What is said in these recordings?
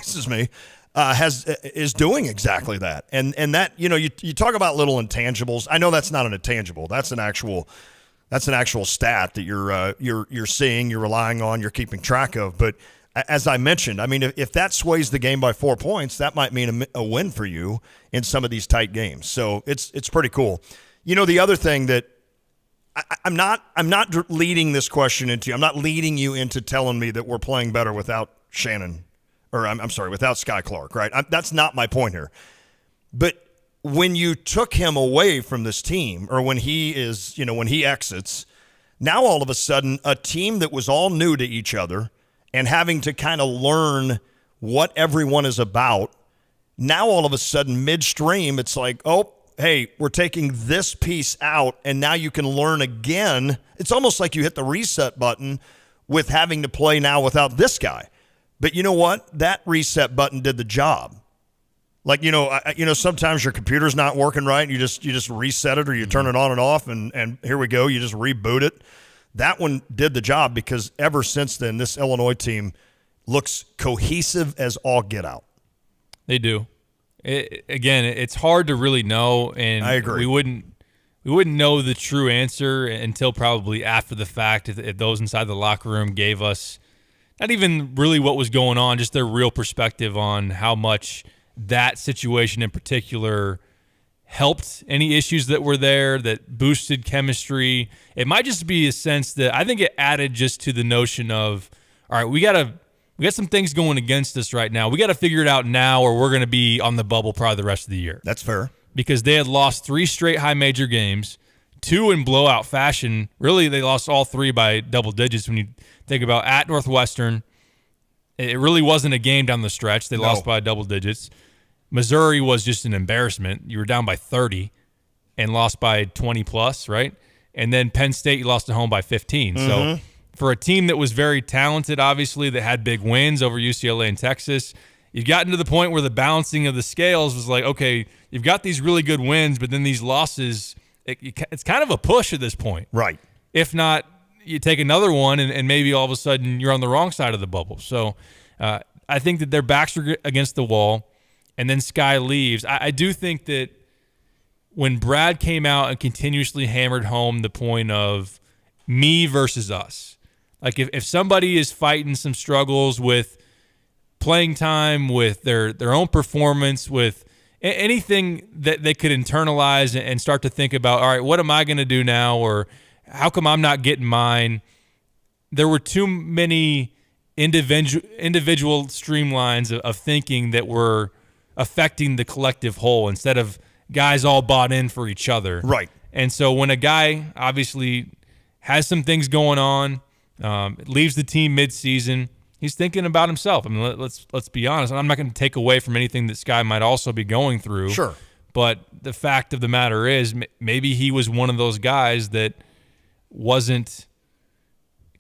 surprises me, is doing exactly that. And that, you talk about little intangibles. I know that's not an intangible. That's an actual stat that you're seeing, you're relying on, you're keeping track of. But as I mentioned, I mean, if that sways the game by 4 points, that might mean a win for you in some of these tight games. So it's pretty cool. The other thing that I'm not leading this question into, I'm not leading you into telling me that we're playing better without Shannon, or I'm sorry, without Sky Clark, right? That's not my point here. But when you took him away from this team, or when he exits, now all of a sudden a team that was all new to each other and having to kind of learn what everyone is about, now all of a sudden midstream it's like, oh, hey, we're taking this piece out, and now you can learn again. It's almost like you hit the reset button with having to play now without this guy. But you know what? That reset button did the job. Like, sometimes your computer's not working right, and you just reset it, or you turn it on and off, and here we go. You just reboot it. That one did the job, because ever since then, this Illinois team looks cohesive as all get out. They do. It's hard to really know, and I agree. We wouldn't know the true answer until probably after the fact, if those inside the locker room gave us not even really what was going on, just their real perspective on how much that situation in particular helped any issues that were there, that boosted chemistry. It might just be a sense that I think it added just to the notion of, all right, we got some things going against us right now. We got to figure it out now, or we're going to be on the bubble probably the rest of the year. That's fair. Because they had lost 3 straight high major games, 2 in blowout fashion. Really, they lost all 3 by double digits. When you think about at Northwestern, it really wasn't a game down the stretch. They lost by double digits. Missouri was just an embarrassment. You were down by 30 and lost by 20 plus, right? And then Penn State, you lost at home by 15. Mm-hmm. So for a team that was very talented, obviously, that had big wins over UCLA and Texas, you've gotten to the point where the balancing of the scales was like, okay, you've got these really good wins, but then these losses, it's kind of a push at this point. Right. If not, you take another one, and maybe all of a sudden you're on the wrong side of the bubble. So I think that their backs are against the wall, and then Sky leaves. I do think that when Brad came out and continuously hammered home the point of me versus us, like if somebody is fighting some struggles with playing time, with their own performance, with anything that they could internalize and start to think about, all right, what am I going to do now, or how come I'm not getting mine? There were too many individual streamlines of thinking that were affecting the collective whole instead of guys all bought in for each other. Right. And so when a guy obviously has some things going on, leaves the team mid-season, he's thinking about himself. I mean, let's be honest. I'm not going to take away from anything that Sky might also be going through. Sure. But the fact of the matter is, maybe he was one of those guys that wasn't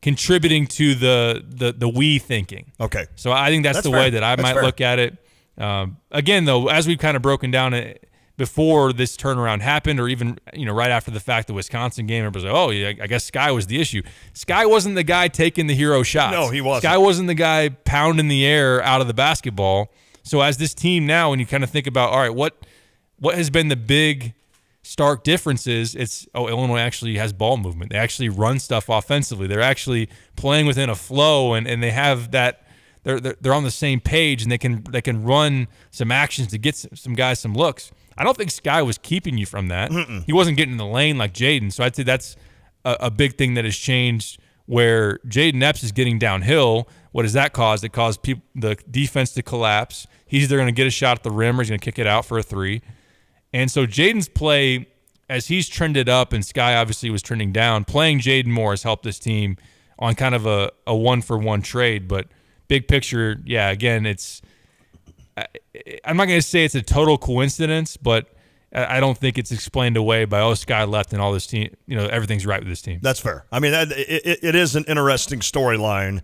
contributing to the we thinking. Okay. So I think that's the fair. way that I might look at it. Again, though, as we've kind of broken down it before this turnaround happened, or even right after the fact, the Wisconsin game, everybody was like, oh, yeah, I guess Sky was the issue. Sky wasn't the guy taking the hero shots. No, he wasn't. Sky wasn't the guy pounding the air out of the basketball. So as this team now, when you kind of think about, all right, what has been the big stark differences, it's, Illinois actually has ball movement. They actually run stuff offensively. They're actually playing within a flow, and they have that. They're on the same page, and they can run some actions to get some guys some looks. I don't think Sky was keeping you from that. Mm-mm. He wasn't getting in the lane like Jaden. So I'd say that's a big thing that has changed, where Jaden Epps is getting downhill. What does that cause? It caused the defense to collapse. He's either going to get a shot at the rim, or he's going to kick it out for a 3. And so Jaden's play, as he's trended up and Sky obviously was trending down, playing Jaden more has helped this team on kind of a 1-for-1 trade. But big picture, yeah, again, I'm not going to say it's a total coincidence, but I don't think it's explained away by, Sky left and all this team, everything's right with this team. That's fair. I mean, it is an interesting storyline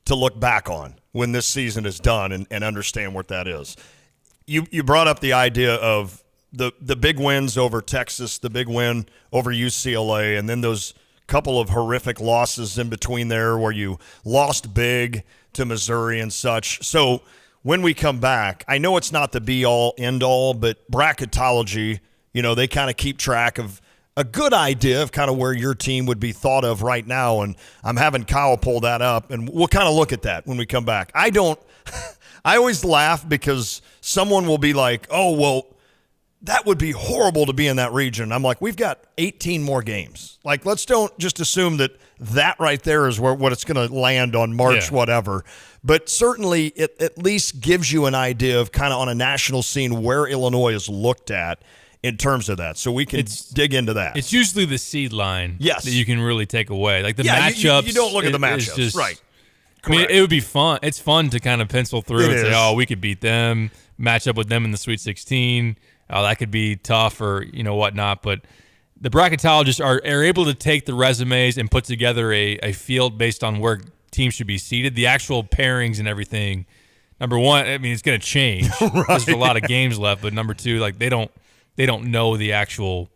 to look back on when this season is done and understand what that is. You brought up the idea of the big wins over Texas, the big win over UCLA, and then those couple of horrific losses in between there where you lost big to Missouri and such. So when we come back, I know it's not the be-all, end-all, but bracketology, they kind of keep track of a good idea of kind of where your team would be thought of right now, and I'm having Kyle pull that up, and we'll kind of look at that when we come back. I always laugh because someone will be like, oh, well, that would be horrible to be in that region. I'm like, we've got 18 more games. Like, let's don't just assume that right there is what it's going to land on March whatever. But certainly it at least gives you an idea of kind of on a national scene where Illinois is looked at in terms of that. So we can dig into that. It's usually the seed line that you can really take away. Like the matchups. You don't look at the matchups. Right. I mean, it would be fun. It's fun to kind of pencil through and say, oh, we could beat them, match up with them in the Sweet 16. Oh, that could be tough or, whatnot. But the bracketologists are able to take the resumes and put together a field based on where teams should be seated. The actual pairings and everything, number one, I mean, it's going to change. Right. There's a lot of games left. But number two, like they don't know the actual,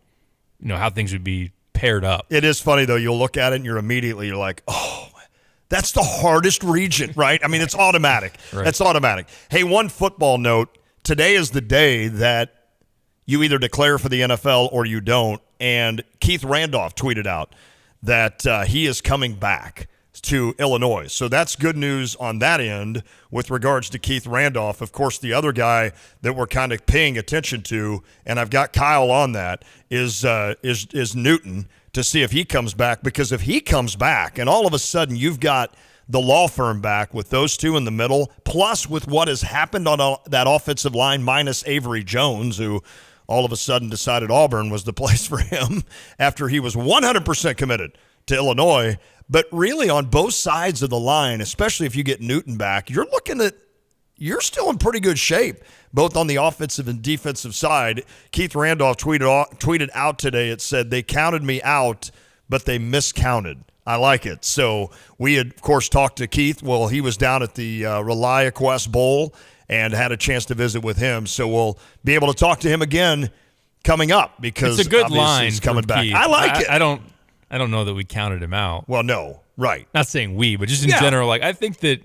how things would be paired up. It is funny, though. You'll look at it and you're like, oh, that's the hardest region, right? I mean, it's automatic. Right. That's automatic. Hey, one football note. Today is the day that you either declare for the NFL or you don't. And Keith Randolph tweeted out that he is coming back to Illinois. So that's good news on that end with regards to Keith Randolph. Of course, the other guy that we're kind of paying attention to, and I've got Kyle on that, is Newton, to see if he comes back. Because if he comes back and all of a sudden you've got the law firm back with those two in the middle, plus with what has happened on that offensive line minus Avery Jones, who all of a sudden decided Auburn was the place for him after he was 100% committed to Illinois. But really on both sides of the line, especially if you get Newton back, you're looking at you're still in pretty good shape, both on the offensive and defensive side. Keith Randolph tweeted out today, it said, they counted me out, but they miscounted. I like it. So we had, of course, talked to Keith. Well, he was down at the ReliaQuest Bowl and had a chance to visit with him. So we'll be able to talk to him again coming up because it's a good line he's coming back. Keith. I like it. I don't know that we counted him out. Well, no, right. Not saying we, but just in general, like I think that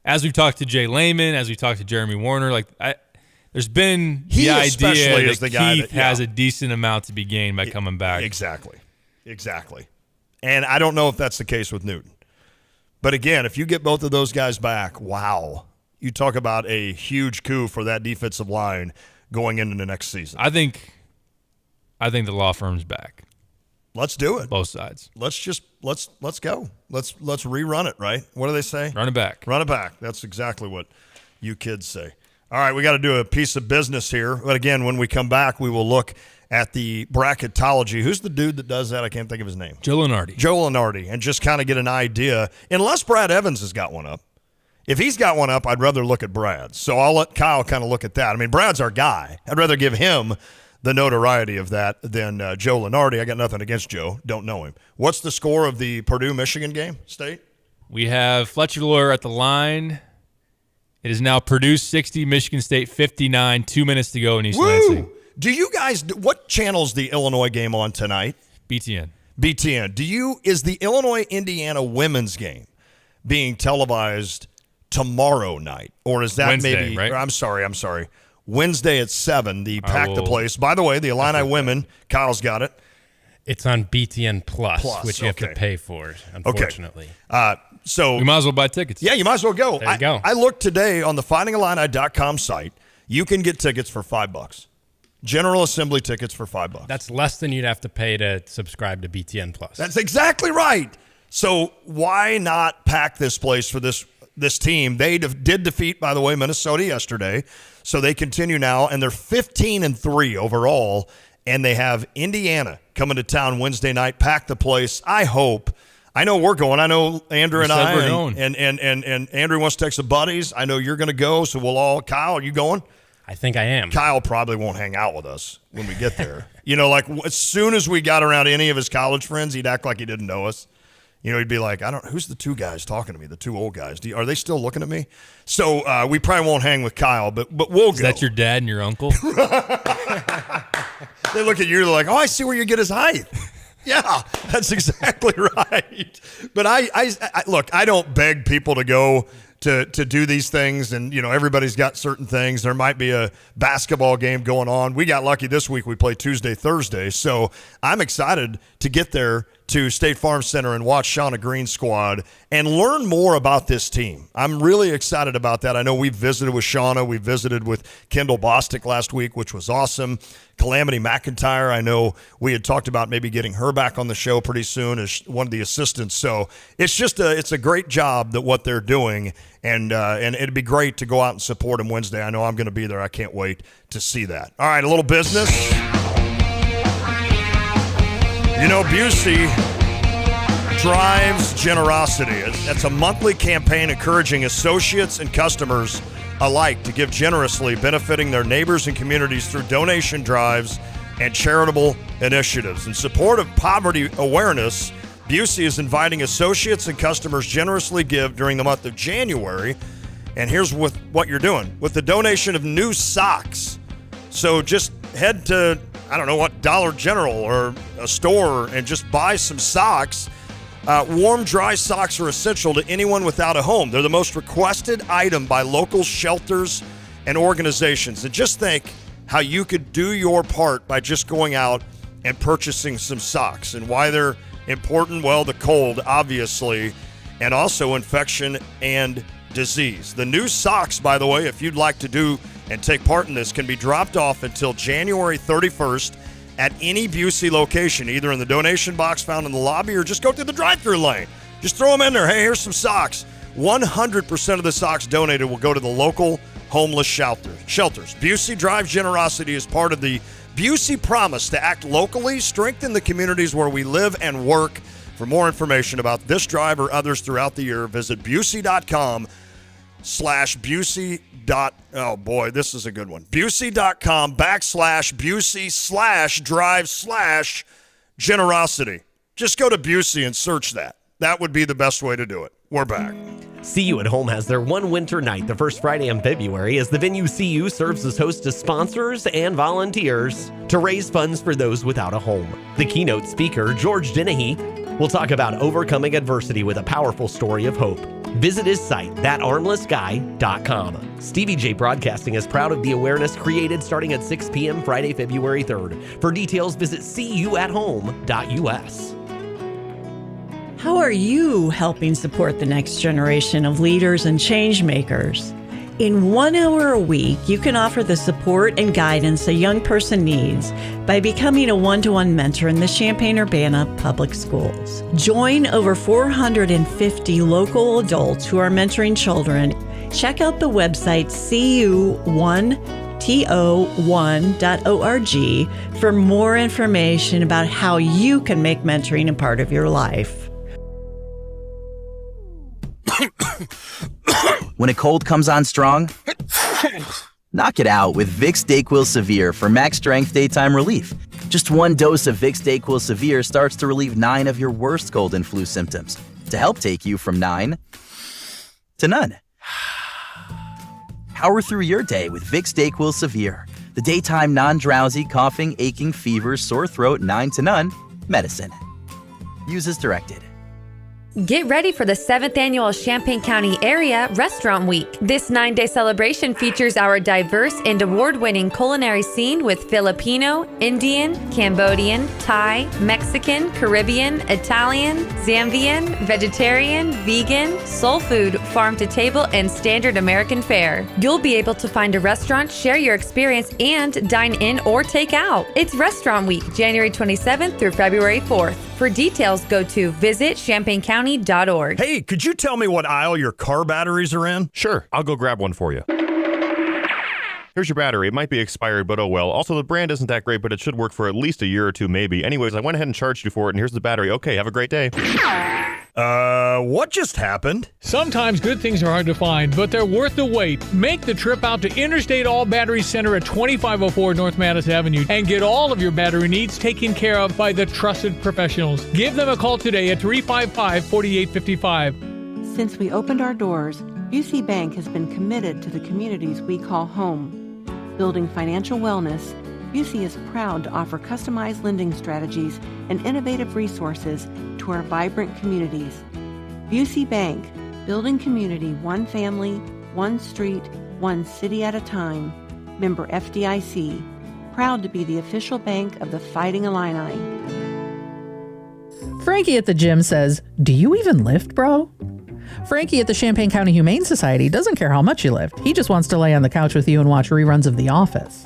as we've talked to Jay Lehman, as we've talked to Jeremy Warner, like there's been the idea that Keith has a decent amount to be gained by coming back. Exactly. And I don't know if that's the case with Newton. But again, if you get both of those guys back, wow. You talk about a huge coup for that defensive line going into the next season. I think the law firm's back. Let's do it. Both sides. Let's go. Let's rerun it, right? What do they say? Run it back. Run it back. That's exactly what you kids say. All right, we got to do a piece of business here. But again, when we come back, we will look at the bracketology. Who's the dude that does that? I can't think of his name. Joe Lunardi. And just kind of get an idea, unless Brad Evans has got one up. If he's got one up, I'd rather look at Brad's. So I'll let Kyle kind of look at that. I mean, Brad's our guy. I'd rather give him the notoriety of that than Joe Lunardi. I got nothing against Joe. Don't know him. What's the score of the Purdue-Michigan game, State? We have Fletcher Loyer at the line. It is now Purdue 60, Michigan State 59, 2 minutes to go in East Lansing. Do you guys, what channel's the Illinois game on tonight? BTN. Is the Illinois-Indiana women's game being televised tomorrow night? Or is that Wednesday, maybe, right? I'm sorry. Wednesday at 7, the Pack the Place. By the way, the Illini women, Kyle's got it. It's on BTN Plus, which you have to pay for, unfortunately. So we might as well buy tickets. Yeah, you might as well go. There you go. I looked today on the FindingIllini.com site. You can get tickets for $5. General Assembly tickets for $5. That's less than you'd have to pay to subscribe to BTN Plus. That's exactly right. So why not pack this place for this team? They did defeat, by the way, Minnesota yesterday. So they continue now, and they're 15-3 overall, and they have Indiana coming to town Wednesday night. Pack the place. I know we're going. I know Andrew and I, and Andrew wants to take some buddies. I know you're going to go, so we'll all. Kyle, are you going? I think I am. Kyle probably won't hang out with us when we get there. Like as soon as we got around any of his college friends, he'd act like he didn't know us. He'd be like, who's the two guys talking to me, the two old guys? Are they still looking at me? So we probably won't hang with Kyle, but we'll go. Is that your dad and your uncle? They look at you, they're like, oh, I see where you get his height. Yeah, that's exactly right. But I look, I don't beg people to go to do these things, and everybody's got certain things. There might be a basketball game going on. We got lucky this week. We play Tuesday, Thursday, so I'm excited to get there to State Farm Center and watch Shauna Green's squad and learn more about this team. I'm really excited about that. I know we visited with Shauna. We visited with Kendall Bostic last week, which was awesome. Calamity McIntyre, I know we had talked about maybe getting her back on the show pretty soon as one of the assistants. So it's a great job that what they're doing, and it'd be great to go out and support them Wednesday. I know I'm going to be there. I can't wait to see that. All right, a little business. Busey drives generosity. That's a monthly campaign encouraging associates and customers alike to give generously, benefiting their neighbors and communities through donation drives and charitable initiatives. In support of poverty awareness, Busey is inviting associates and customers generously give during the month of January. And here's what you're doing with the donation of new socks. So just head to, Dollar General or a store and just buy some socks. Warm, dry socks are essential to anyone without a home. They're the most requested item by local shelters and organizations. And just think how you could do your part by just going out and purchasing some socks. And why they're important? Well, the cold, obviously, and also infection and disease. The new socks, by the way, if you'd like to do and take part in this, can be dropped off until January 31st at any Busey location, either in the donation box found in the lobby or just go through the drive-thru lane. Just throw them in there. Hey, here's some socks. 100% of the socks donated will go to the local homeless shelters. Busey Drive Generosity is part of the Busey Promise to act locally, strengthen the communities where we live and work. For more information about this drive or others throughout the year, visit Busey.com/Busey. Oh boy, this is a good one. Busey.com/Busey/drive/generosity. Just go to Busey and search that. That would be the best way to do it. We're back. CU at Home has their one winter night the first Friday in February as the venue CU serves as host to sponsors and volunteers to raise funds for those without a home. The keynote speaker, George Dennehy, will talk about overcoming adversity with a powerful story of hope. Visit his site, thatarmlessguy.com. Stevie J Broadcasting is proud of the awareness created starting at 6 p.m. Friday, February 3rd. For details, visit cuathome.us. How are you helping support the next generation of leaders and change makers? In 1 hour a week, you can offer the support and guidance a young person needs by becoming a one-to-one mentor in the Champaign-Urbana Public Schools. Join over 450 local adults who are mentoring children. Check out the website cu1to1.org for more information about how you can make mentoring a part of your life. When a cold comes on strong, knock it out with Vicks DayQuil Severe for max strength daytime relief. Just one dose of Vicks DayQuil Severe starts to relieve 9 of your worst cold and flu symptoms to help take you from 9 to none. Power through your day with Vicks DayQuil Severe, the daytime non-drowsy, coughing, aching, fever, sore throat, 9 to none medicine. Use as directed. Get ready for the 7th annual Champaign County Area Restaurant Week. This 9-day celebration features our diverse and award-winning culinary scene with Filipino, Indian, Cambodian, Thai, Mexican, Caribbean, Italian, Zambian, vegetarian, vegan, soul food, farm-to-table, and standard American fare. You'll be able to find a restaurant, share your experience, and dine in or take out. It's Restaurant Week, January 27th through February 4th. For details, go to visitchampaigncounty.org. Hey, could you tell me what aisle your car batteries are in? Sure, I'll go grab one for you. Here's your battery. It might be expired, but oh well. Also, the brand isn't that great, but it should work for at least a year or two, maybe. Anyways, I went ahead and charged you for it, and here's the battery. Okay, have a great day. What just happened? Sometimes good things are hard to find, but they're worth the wait. Make the trip out to Interstate All Battery Center at 2504 North Madison Avenue and get all of your battery needs taken care of by the trusted professionals. Give them a call today at 355-4855. Since we opened our doors, Busey Bank has been committed to the communities we call home. Building financial wellness, Busey is proud to offer customized lending strategies and innovative resources to our vibrant communities. Busey Bank, Building community one family, one street, one city at a time. Member FDIC. Proud to be the official bank of the Fighting Illini. Frankie at the gym says, "Do you even lift, bro?" Frankie at the Champaign County Humane Society doesn't care how much you lift. He just wants to lay on the couch with you and watch reruns of The Office.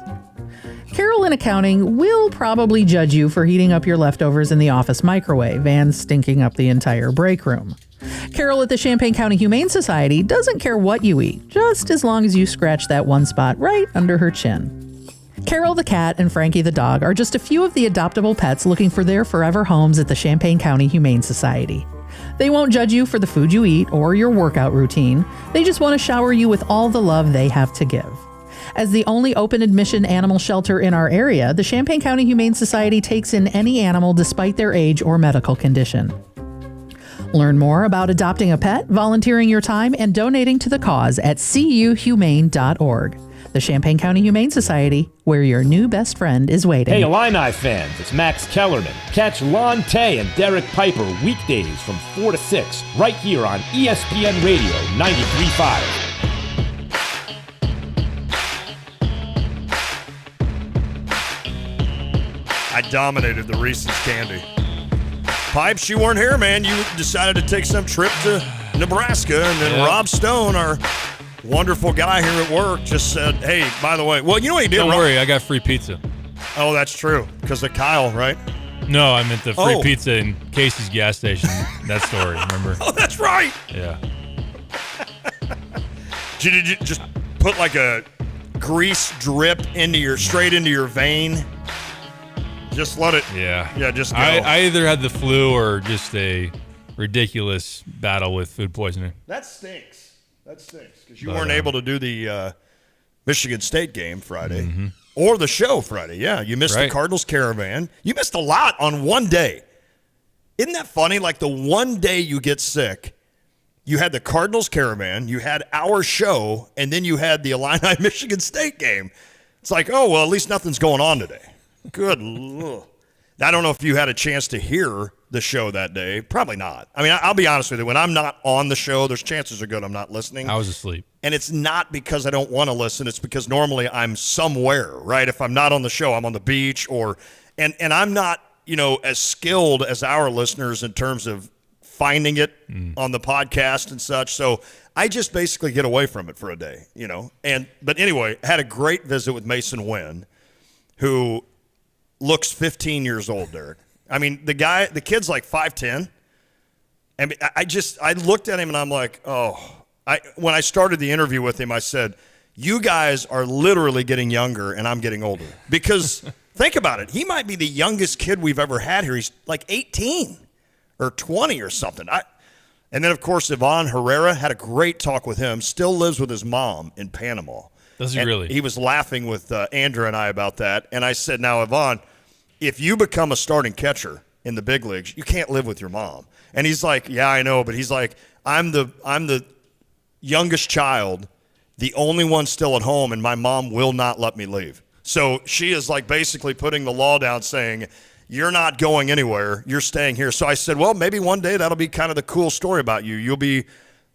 Carol in accounting will probably judge you for heating up your leftovers in the office microwave and stinking up the entire break room. Carol at the Champaign County Humane Society doesn't care what you eat, just as long as you scratch that one spot right under her chin. Carol the cat and Frankie the dog are just a few of the adoptable pets looking for their forever homes at the Champaign County Humane Society. They won't judge you for the food you eat or your workout routine. They just want to shower you with all the love they have to give. As the only open admission animal shelter in our area, the Champaign County Humane Society takes in any animal despite their age or medical condition. Learn more about adopting a pet, volunteering your time, and donating to the cause at cuhumane.org. The Champaign County Humane Society, where your new best friend is waiting. Hey, Illini fans, it's Max Kellerman. Catch Lon Tay and Derek Piper weekdays from 4 to 6, right here on ESPN Radio 93.5. I dominated the Reese's candy. Pipes, you weren't here, man. You decided to take some trip to Nebraska, and then Rob Stone, our wonderful guy here at work, just said, hey, by the way, well, you know what he did? Don't worry, I got free pizza. Oh, that's true, because of Kyle, right? No, I meant the free pizza in Casey's gas station. That story, remember? Oh, that's right. Yeah. Did you just put like a grease drip straight into your vein? Just let it. Yeah, just go. I either had the flu or just a ridiculous battle with food poisoning. That stinks. Because you weren't able to do the Michigan State game Friday or the show Friday. Yeah, you missed the Cardinals Caravan. You missed a lot on one day. Isn't that funny? Like the one day you get sick, you had the Cardinals Caravan, you had our show, and then you had the Illini Michigan State game. It's like, oh, well, at least nothing's going on today. Good Lord. I don't know if you had a chance to hear the show that day. Probably not. I mean, I'll be honest with you. When I'm not on the show, there's chances are good I'm not listening. I was asleep. And it's not because I don't want to listen. It's because normally I'm somewhere, right? If I'm not on the show, I'm on the beach and I'm not, as skilled as our listeners in terms of finding it on the podcast and such. So I just basically get away from it for a day, But anyway, had a great visit with Mason Wynn, who looks 15 years old, Derek. I mean, the kid's like 5'10". I mean, I looked at him and I'm like, when I started the interview with him, I said, you guys are literally getting younger and I'm getting older. Because think about it. He might be the youngest kid we've ever had here. He's like 18 or 20 or something. And then, of course, Ivan Herrera, had a great talk with him, still lives with his mom in Panama. Does he really? He was laughing with Andrew and I about that. And I said, now, Ivan, if you become a starting catcher in the big leagues, you can't live with your mom. And he's like, yeah, I know. But he's like, I'm the youngest child, the only one still at home, and my mom will not let me leave. So she is like basically putting the law down saying, you're not going anywhere. You're staying here. So I said, well, maybe one day that'll be kind of the cool story about you. You'll be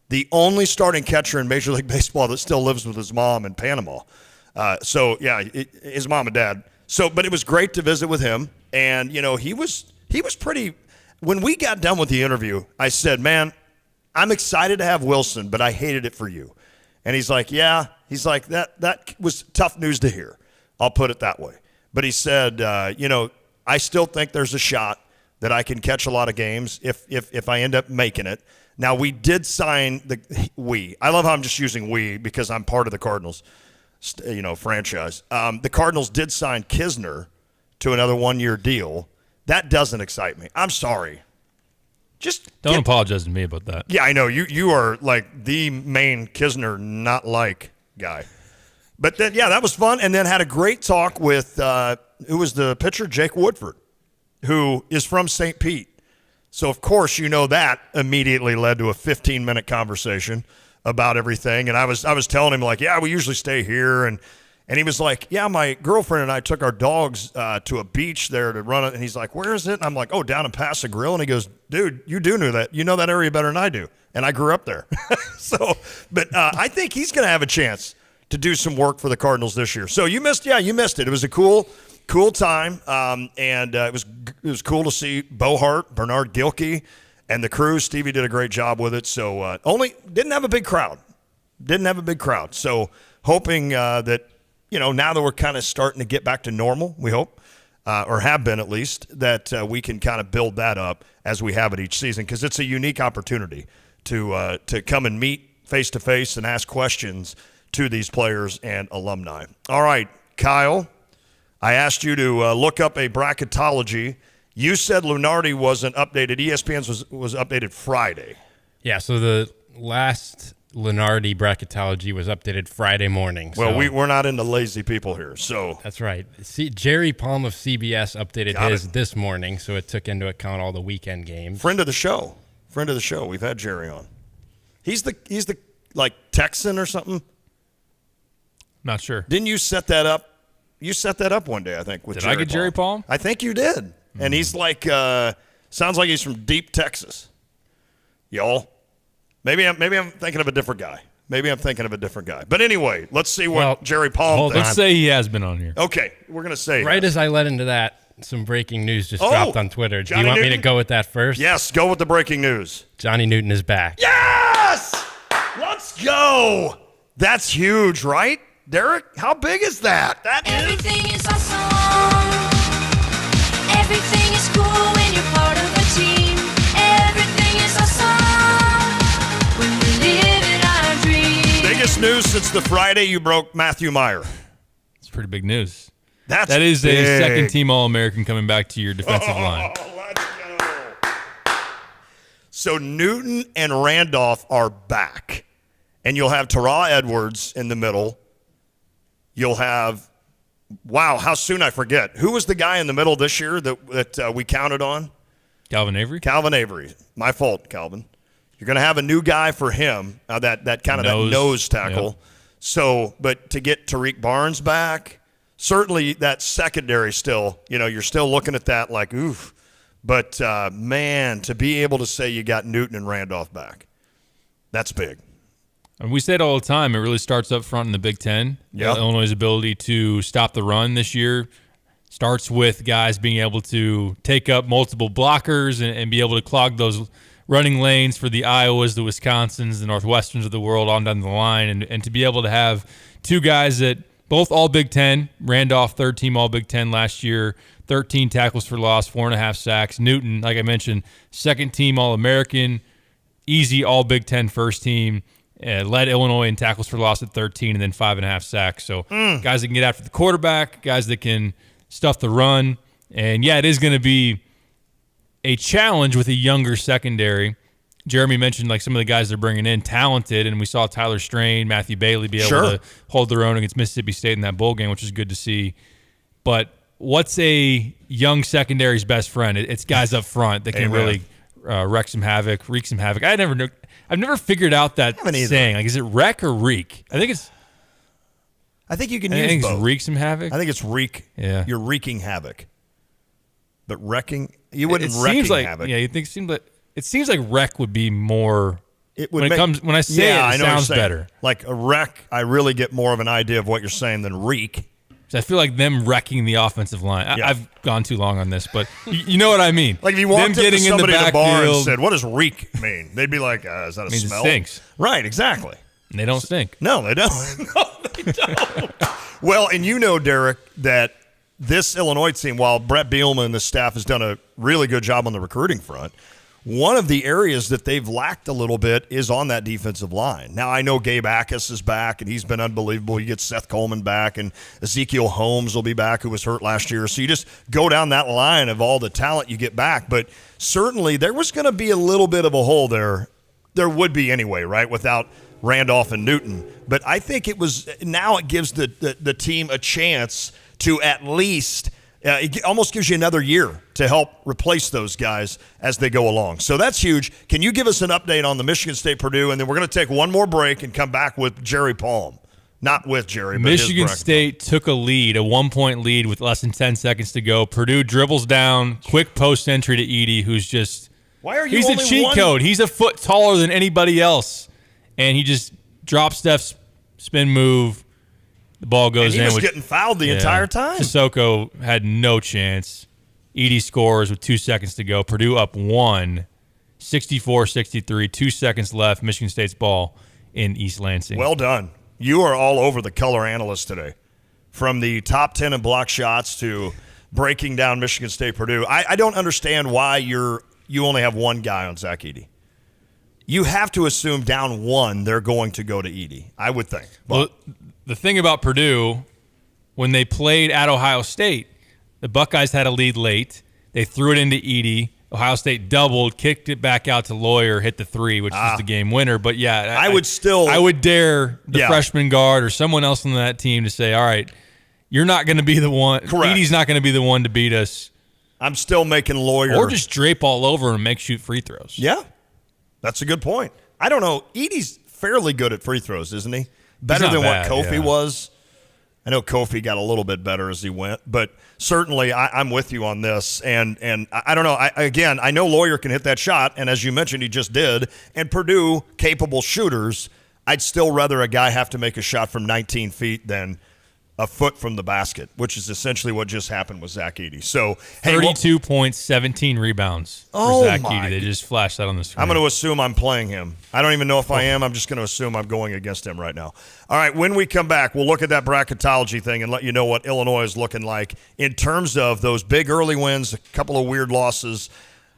the only starting catcher in Major League Baseball that still lives with his mom in Panama. His mom and dad. But it was great to visit with him. And, he was pretty – when we got done with the interview, I said, man, I'm excited to have Wilson, but I hated it for you. And he's like, yeah. He's like, that was tough news to hear. I'll put it that way. But he said, I still think there's a shot that I can catch a lot of games if I end up making it. Now, we did sign I love how I'm just using we because I'm part of the Cardinals, franchise. The Cardinals did sign Kisner to another 1-year deal. That doesn't excite me. I'm sorry. Just don't apologize to me about that. Yeah, I know. You are like the main Kisner not like guy. But then, yeah, that was fun. And then had a great talk with who was the pitcher, Jake Woodford, who is from St. Pete. So, of course, that immediately led to a 15-minute conversation about everything. And I was telling him, like, yeah, we usually stay here. And And he was like, yeah, my girlfriend and I took our dogs to a beach there to run it. And he's like, where is it? And I'm like, oh, down in Paso Grill. And he goes, dude, you do know that. You know that area better than I do. And I grew up there. But I think he's going to have a chance to do some work for the Cardinals this year. So you missed it. It was a cool time. And it was cool to see Bohart, Bernard Gilkey, and the crew. Stevie did a great job with it. So only didn't have a big crowd. So hoping that, now that we're kind of starting to get back to normal, we hope, or have been at least, that we can kind of build that up as we have it each season, because it's a unique opportunity to come and meet face-to-face and ask questions to these players and alumni. All right, Kyle, I asked you to look up a bracketology. You said Lunardi wasn't updated. ESPN's was updated Friday. Yeah, so the last Lunardi bracketology was updated Friday morning. Well, we're not into lazy people here, so. That's right. Jerry Palm of CBS updated his this morning, so it took into account all the weekend games. Friend of the show. We've had Jerry on. He's the like Texan or something. Not sure. Didn't you set that up? You set that up one day, I think, with Did Jerry I get Jerry Palm? I think you did. Mm-hmm. And he's like, sounds like he's from deep Texas. Y'all. Maybe I'm thinking of a different guy. But anyway, let's see what Jerry Palm thinks. Let's say he has been on here. Okay, we're going to say right as I led into that, some breaking news just dropped on Twitter. Do you want me to go with that first? Yes, go with the breaking news. Johnny Newton is back. Yes! Let's go! That's huge, right? Derek, how big is that? Everything is awesome. Everything is cool when you're part of a team. Everything is awesome when we're living our dreams. Biggest news since the Friday you broke Matthew Meyer. It's pretty big news. That is big. A second-team All-American coming back to your defensive line. Let's go. So Newton and Randolph are back. And you'll have Terrell Edwards in the middle. You'll have, wow, how soon I forget. Who was the guy in the middle this year that we counted on? Calvin Avery? Calvin Avery. My fault, Calvin. You're going to have a new guy for him, that kind of that nose tackle. Yep. So, but to get Tariq Barnes back, certainly that secondary still, you're still looking at that like, oof. But, man, to be able to say you got Newton and Randolph back, that's big. And we say it all the time. It really starts up front in the Big Ten. Yep. Illinois' ability to stop the run this year starts with guys being able to take up multiple blockers and be able to clog those running lanes for the Iowas, the Wisconsins, the Northwesterns of the world on down the line. And to be able to have two guys that both all Big Ten, Randolph, third team all Big Ten last year, 13 tackles for loss, 4.5 sacks. Newton, like I mentioned, second team All-American, easy all Big Ten first team. Led Illinois in tackles for loss at 13 and then 5.5 sacks. So guys that can get after the quarterback, guys that can stuff the run. And, yeah, it is going to be a challenge with a younger secondary. Jeremy mentioned like some of the guys they're bringing in, talented, and we saw Tyler Strain, Matthew Bailey be able to hold their own against Mississippi State in that bowl game, which is good to see. But what's a young secondary's best friend? It's guys up front that can really wreak some havoc. I've never figured out that saying. Like, is it wreck or reek? I think you can use both. It's wreak some havoc. I think it's wreak. Yeah, you're wreaking havoc. But wrecking, you wouldn't wrecking havoc. Yeah, it seems like wreck would be more. When I say it, I know sounds better. Like a wreck, I really get more of an idea of what you're saying than reek. So I feel like them wrecking the offensive line. I've gone too long on this, but you know what I mean. Like if you walked up to somebody at the bar and said, "What does reek mean?" They'd be like, "Is that a smell?" It stinks. Right, exactly. And they don't stink. No, they don't. No, they don't. Well, and Derek, that this Illinois team, while Brett Bielema and the staff has done a really good job on the recruiting front, one of the areas that they've lacked a little bit is on that defensive line. Now, I know Gabe Ackus is back, and he's been unbelievable. You get Seth Coleman back, and Ezekiel Holmes will be back, who was hurt last year. So you just go down that line of all the talent you get back. But certainly there was going to be a little bit of a hole there. There would be anyway, right, without Randolph and Newton. But I think it gives the team a chance to at least it almost gives you another year to help replace those guys as they go along. So that's huge. Can you give us an update on the Michigan State-Purdue? And then we're going to take one more break and come back with Jerry Palm. Not with Jerry, but his Michigan bracket. State took a lead, a 1-point lead with less than 10 seconds to go. Purdue dribbles down, quick post entry to Edey, who's just Why are you he's a only cheat one- code. He's a foot taller than anybody else. And he just drops Steph's spin move. The ball goes And he in. was getting fouled the entire time. Sissoko had no chance. Edey scores with 2 seconds to go. Purdue up 1, 64-63, 2 seconds left. Michigan State's ball in East Lansing. Well done. You are all over the color analyst today. From the top 10 in block shots to breaking down Michigan State Purdue. I don't understand why you only have one guy on Zach Edey. You have to assume down 1, they're going to go to Edey, I would think. Well, the thing about Purdue, when they played at Ohio State, the Buckeyes had a lead late. They threw it into Edey. Ohio State doubled, kicked it back out to Lawyer, hit the 3, which was the game winner. But yeah, I would dare the freshman guard or someone else on that team to say, all right, you're not going to be the one. Correct. Edey's not going to be the one to beat us. I'm still making Lawyer. Or just drape all over and make shoot free throws. Yeah, that's a good point. I don't know. Edey's fairly good at free throws, isn't he? Better not than bad, what Kofi yeah. was. I know Kofi got a little bit better as he went, but certainly I'm with you on this. And I don't know. I know Lawyer can hit that shot, and as you mentioned, he just did. And Purdue, capable shooters, I'd still rather a guy have to make a shot from 19 feet than a foot from the basket, which is essentially what just happened with Zach Edey. So, hey, 32 points, 17 rebounds Oh, for Zach my Edey. They just flashed that on the screen. I'm going to assume I'm playing him. I don't even know if I am. I'm just going to assume I'm going against him right now. All right, when we come back, we'll look at that bracketology thing and let you know what Illinois is looking like in terms of those big early wins, a couple of weird losses,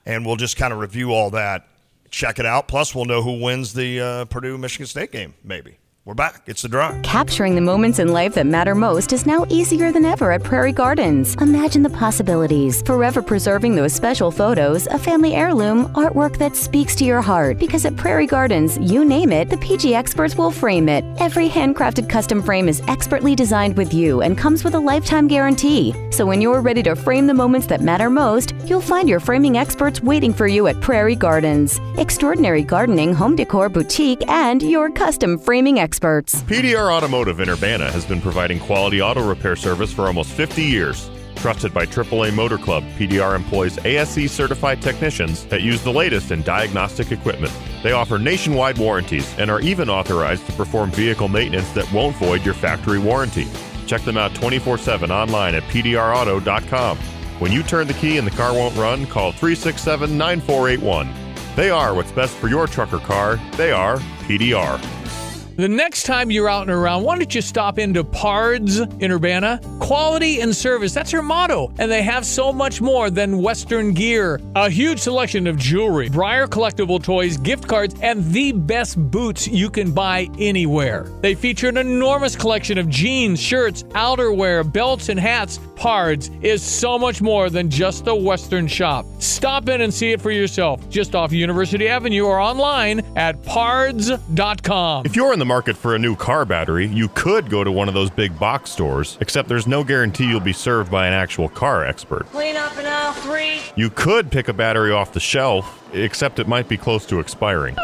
and we'll just kind of review all that. Check it out. Plus, we'll know who wins the Purdue-Michigan State game, maybe. We're back. It's The Drive. Capturing the moments in life that matter most is now easier than ever at Prairie Gardens. Imagine the possibilities. Forever preserving those special photos, a family heirloom, artwork that speaks to your heart. Because at Prairie Gardens, you name it, the PG experts will frame it. Every handcrafted custom frame is expertly designed with you and comes with a lifetime guarantee. So when you're ready to frame the moments that matter most, you'll find your framing experts waiting for you at Prairie Gardens. Extraordinary gardening, home decor, boutique, and your custom framing experts. PDR Automotive in Urbana has been providing quality auto repair service for almost 50 years. Trusted by AAA Motor Club, PDR employs ASE certified technicians that use the latest in diagnostic equipment. They offer nationwide warranties and are even authorized to perform vehicle maintenance that won't void your factory warranty. Check them out 24/7 online at pdrauto.com. When you turn the key and the car won't run, call 367-9481. They are what's best for your truck or car. They are PDR. The next time you're out and around, why don't you stop into Pards in Urbana? Quality and service, that's their motto. And they have so much more than Western gear. A huge selection of jewelry, Breyer collectible toys, gift cards, and the best boots you can buy anywhere. They feature an enormous collection of jeans, shirts, outerwear, belts, and hats. Pards is so much more than just a Western shop. Stop in and see it for yourself, just off University Avenue or online at pards.com. If you're in the market for a new car battery, you could go to one of those big box stores, except there's no guarantee you'll be served by an actual car expert. Clean up in aisle 3. You could pick a battery off the shelf, except it might be close to expiring.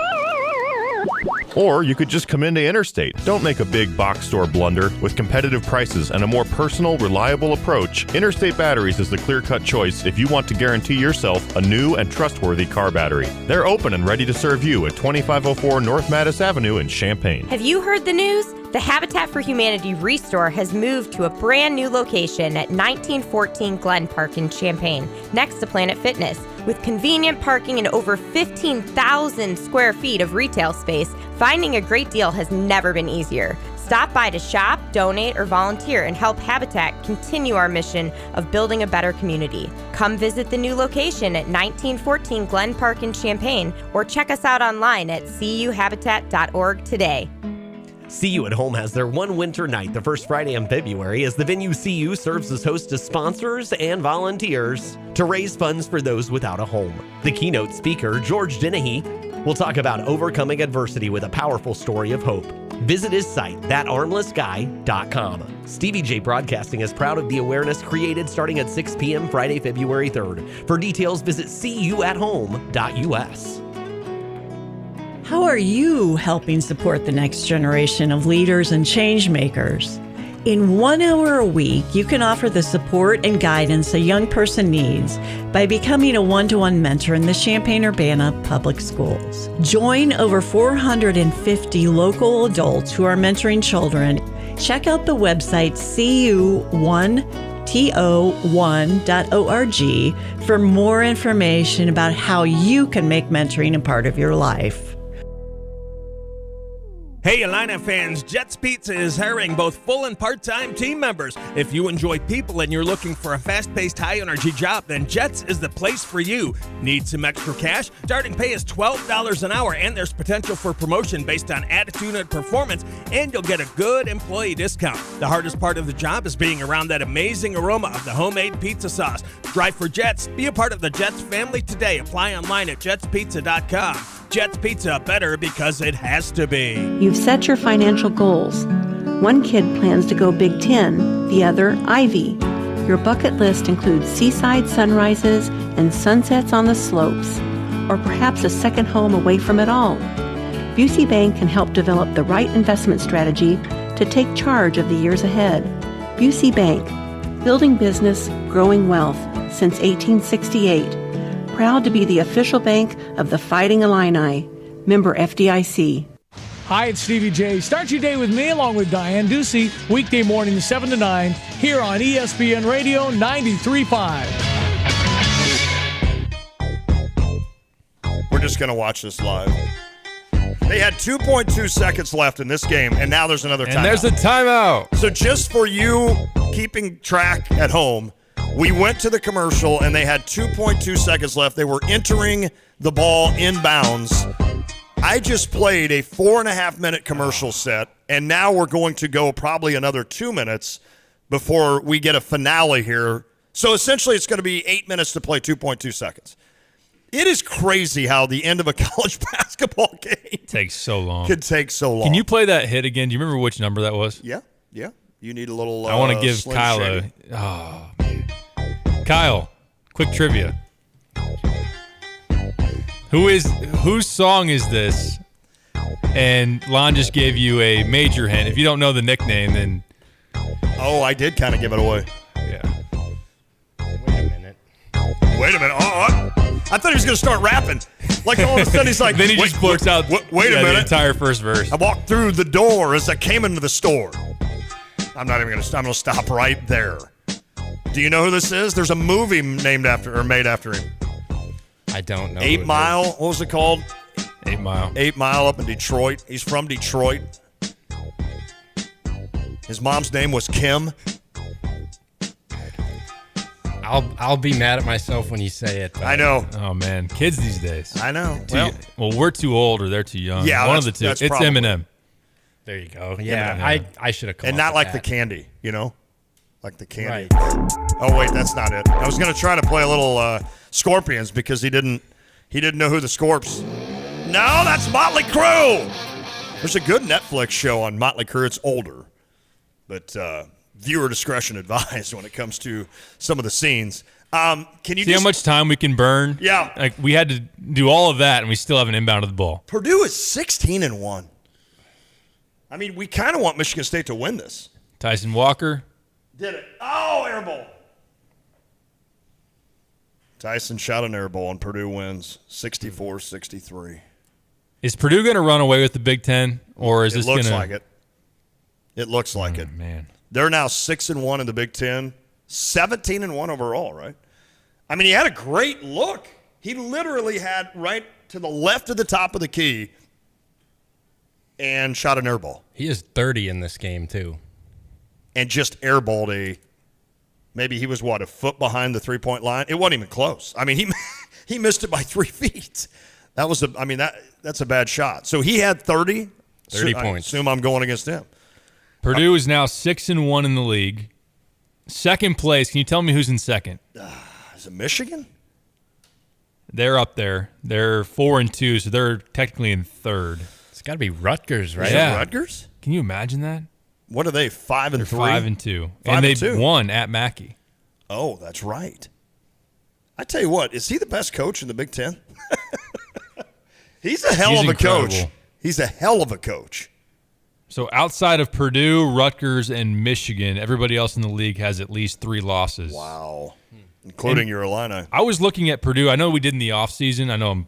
Or you could just come into Interstate. Don't make a big box store blunder. With competitive prices and a more personal, reliable approach, Interstate Batteries is the clear-cut choice if you want to guarantee yourself a new and trustworthy car battery. They're open and ready to serve you at 2504 North Mattis Avenue in Champaign. Have you heard the news? The Habitat for Humanity Restore has moved to a brand new location at 1914 Glen Park in Champaign, next to Planet Fitness. With convenient parking and over 15,000 square feet of retail space, finding a great deal has never been easier. Stop by to shop, donate, or volunteer and help Habitat continue our mission of building a better community. Come visit the new location at 1914 Glen Park in Champaign or check us out online at cuhabitat.org today. CU at Home has their one winter night the first Friday in February as the venue CU serves as host to sponsors and volunteers to raise funds for those without a home. The keynote speaker, George Dennehy, will talk about overcoming adversity with a powerful story of hope. Visit his site, thatarmlessguy.com. Stevie J Broadcasting is proud of the awareness created starting at 6 p.m. Friday, February 3rd. For details, visit cuathome.us. How are you helping support the next generation of leaders and change makers? In 1 hour a week, you can offer the support and guidance a young person needs by becoming a one-to-one mentor in the Champaign-Urbana Public Schools. Join over 450 local adults who are mentoring children. Check out the website cu1to1.org for more information about how you can make mentoring a part of your life. Hey, Illini fans, Jets Pizza is hiring both full and part-time team members. If you enjoy people and you're looking for a fast-paced, high-energy job, then Jets is the place for you. Need some extra cash? Starting pay is $12 an hour, and there's potential for promotion based on attitude and performance, and you'll get a good employee discount. The hardest part of the job is being around that amazing aroma of the homemade pizza sauce. Drive for Jets. Be a part of the Jets family today. Apply online at jetspizza.com. Jets Pizza, better because it has to be. You've set your financial goals. One kid plans to go Big Ten, the other Ivy. Your bucket list includes seaside sunrises and sunsets on the slopes, or perhaps a second home away from it all. Busey Bank can help develop the right investment strategy to take charge of the years ahead. Busey Bank, building business, growing wealth since 1868. Proud to be the official bank of the Fighting Illini. Member FDIC. Hi, it's Stevie J. Start your day with me along with Diane Ducey, weekday mornings 7 to 9, here on ESPN Radio 93.5. We're just going to watch this live. They had 2.2 seconds left in this game, and now there's another timeout. And there's a timeout. So just for you keeping track at home, we went to the commercial, and they had 2.2 seconds left. They were entering the ball inbounds. I just played a 4.5-minute commercial set, and now we're going to go probably another 2 minutes before we get a finale here. So essentially it's going to be 8 minutes to play 2.2 seconds. It is crazy how the end of a college basketball game takes so long. Could take so long. Can you play that hit again? Do you remember which number that was? Yeah. You need a little I want to give Slim Kyle Shady. man. Kyle, quick trivia. Whose song is this? And Lon just gave you a major hint. If you don't know the nickname, then Oh, I did kind of give it away. Yeah. Wait a minute. Oh, I thought he was going to start rapping. Like all of a sudden he's like, then he just blurts out wait a the minute. entire first verse. I walked through the door as I came into the store. I'm not even going to. I'm going to stop right there. Do you know who this is? There's a movie made after him. I don't know. 8 Mile. What was it called? 8 Mile. 8 Mile up in Detroit. He's from Detroit. His mom's name was Kim. I'll be mad at myself when you say it. I know. Oh man, kids these days. I know. Well, we're too old or they're too young. Yeah, one of the two. that's It's probably. Eminem. There you go. Yeah, I should have come And up not with like that. the candy, you know? Like the candy. Right. Oh wait, that's not it. I was gonna try to play a little Scorpions because he didn't know who the Scorps. No, that's Motley Crue. There's a good Netflix show on Motley Crue. It's older, but viewer discretion advised when it comes to some of the scenes. Can you see how much time we can burn? Yeah. Like we had to do all of that and we still haven't inbounded the ball. Purdue is 16-1. I mean, we kind of want Michigan State to win this. Tyson Walker. Did it. Oh, air ball. Tyson shot an air ball and Purdue wins 64-63. Is Purdue going to run away with the Big Ten, or is this going to? It looks like it. It looks like it. Man, they're now 6-1 in the Big Ten, 17-1 overall. Right? I mean, he had a great look. He literally had right to the left of the top of the key and shot an air ball. He is 30 in this game too, and just airballed maybe he was a foot behind the 3-point line. It wasn't even close. I mean, he missed it by 3 feet. That was that's a bad shot. So he had 30 points. I assume I'm going against him. Purdue is now 6-1 in the league. Second place. Can you tell me who's in second? Is it Michigan? They're up there. They're 4-2, so they're technically in third. It's got to be Rutgers, right? Yeah. Rutgers? Can you imagine that? What are they? 5-3. They're 5-2, and they won at Mackey. Oh, that's right. I tell you what, is he the best coach in the Big Ten? He's a hell He's of a incredible. coach. He's a hell of a coach. So outside of Purdue, Rutgers, and Michigan, everybody else in the league has at least 3 losses. Wow. Including your Illini. I was looking at Purdue. I know we did in the offseason. I know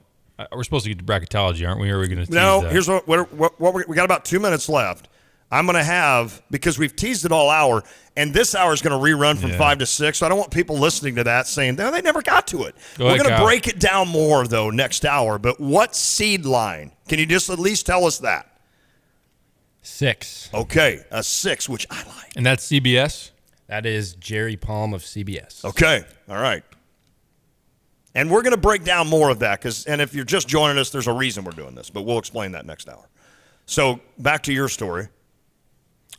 we're supposed to get to bracketology, aren't we? Or are we going to tease No, that? here's what we got about 2 minutes left. I'm going to have, because we've teased it all hour, and this hour is going to rerun from 5 to 6, so I don't want people listening to that saying, no, they never got to it. We're ahead, going to Kyle. break it down more, though, next hour. But what seed line? Can you just at least tell us that? 6. Okay, a 6, which I like. And that's CBS? That is Jerry Palm of CBS. Okay, all right. And we're going to break down more of that, and if you're just joining us, there's a reason we're doing this, but we'll explain that next hour. So back to your story.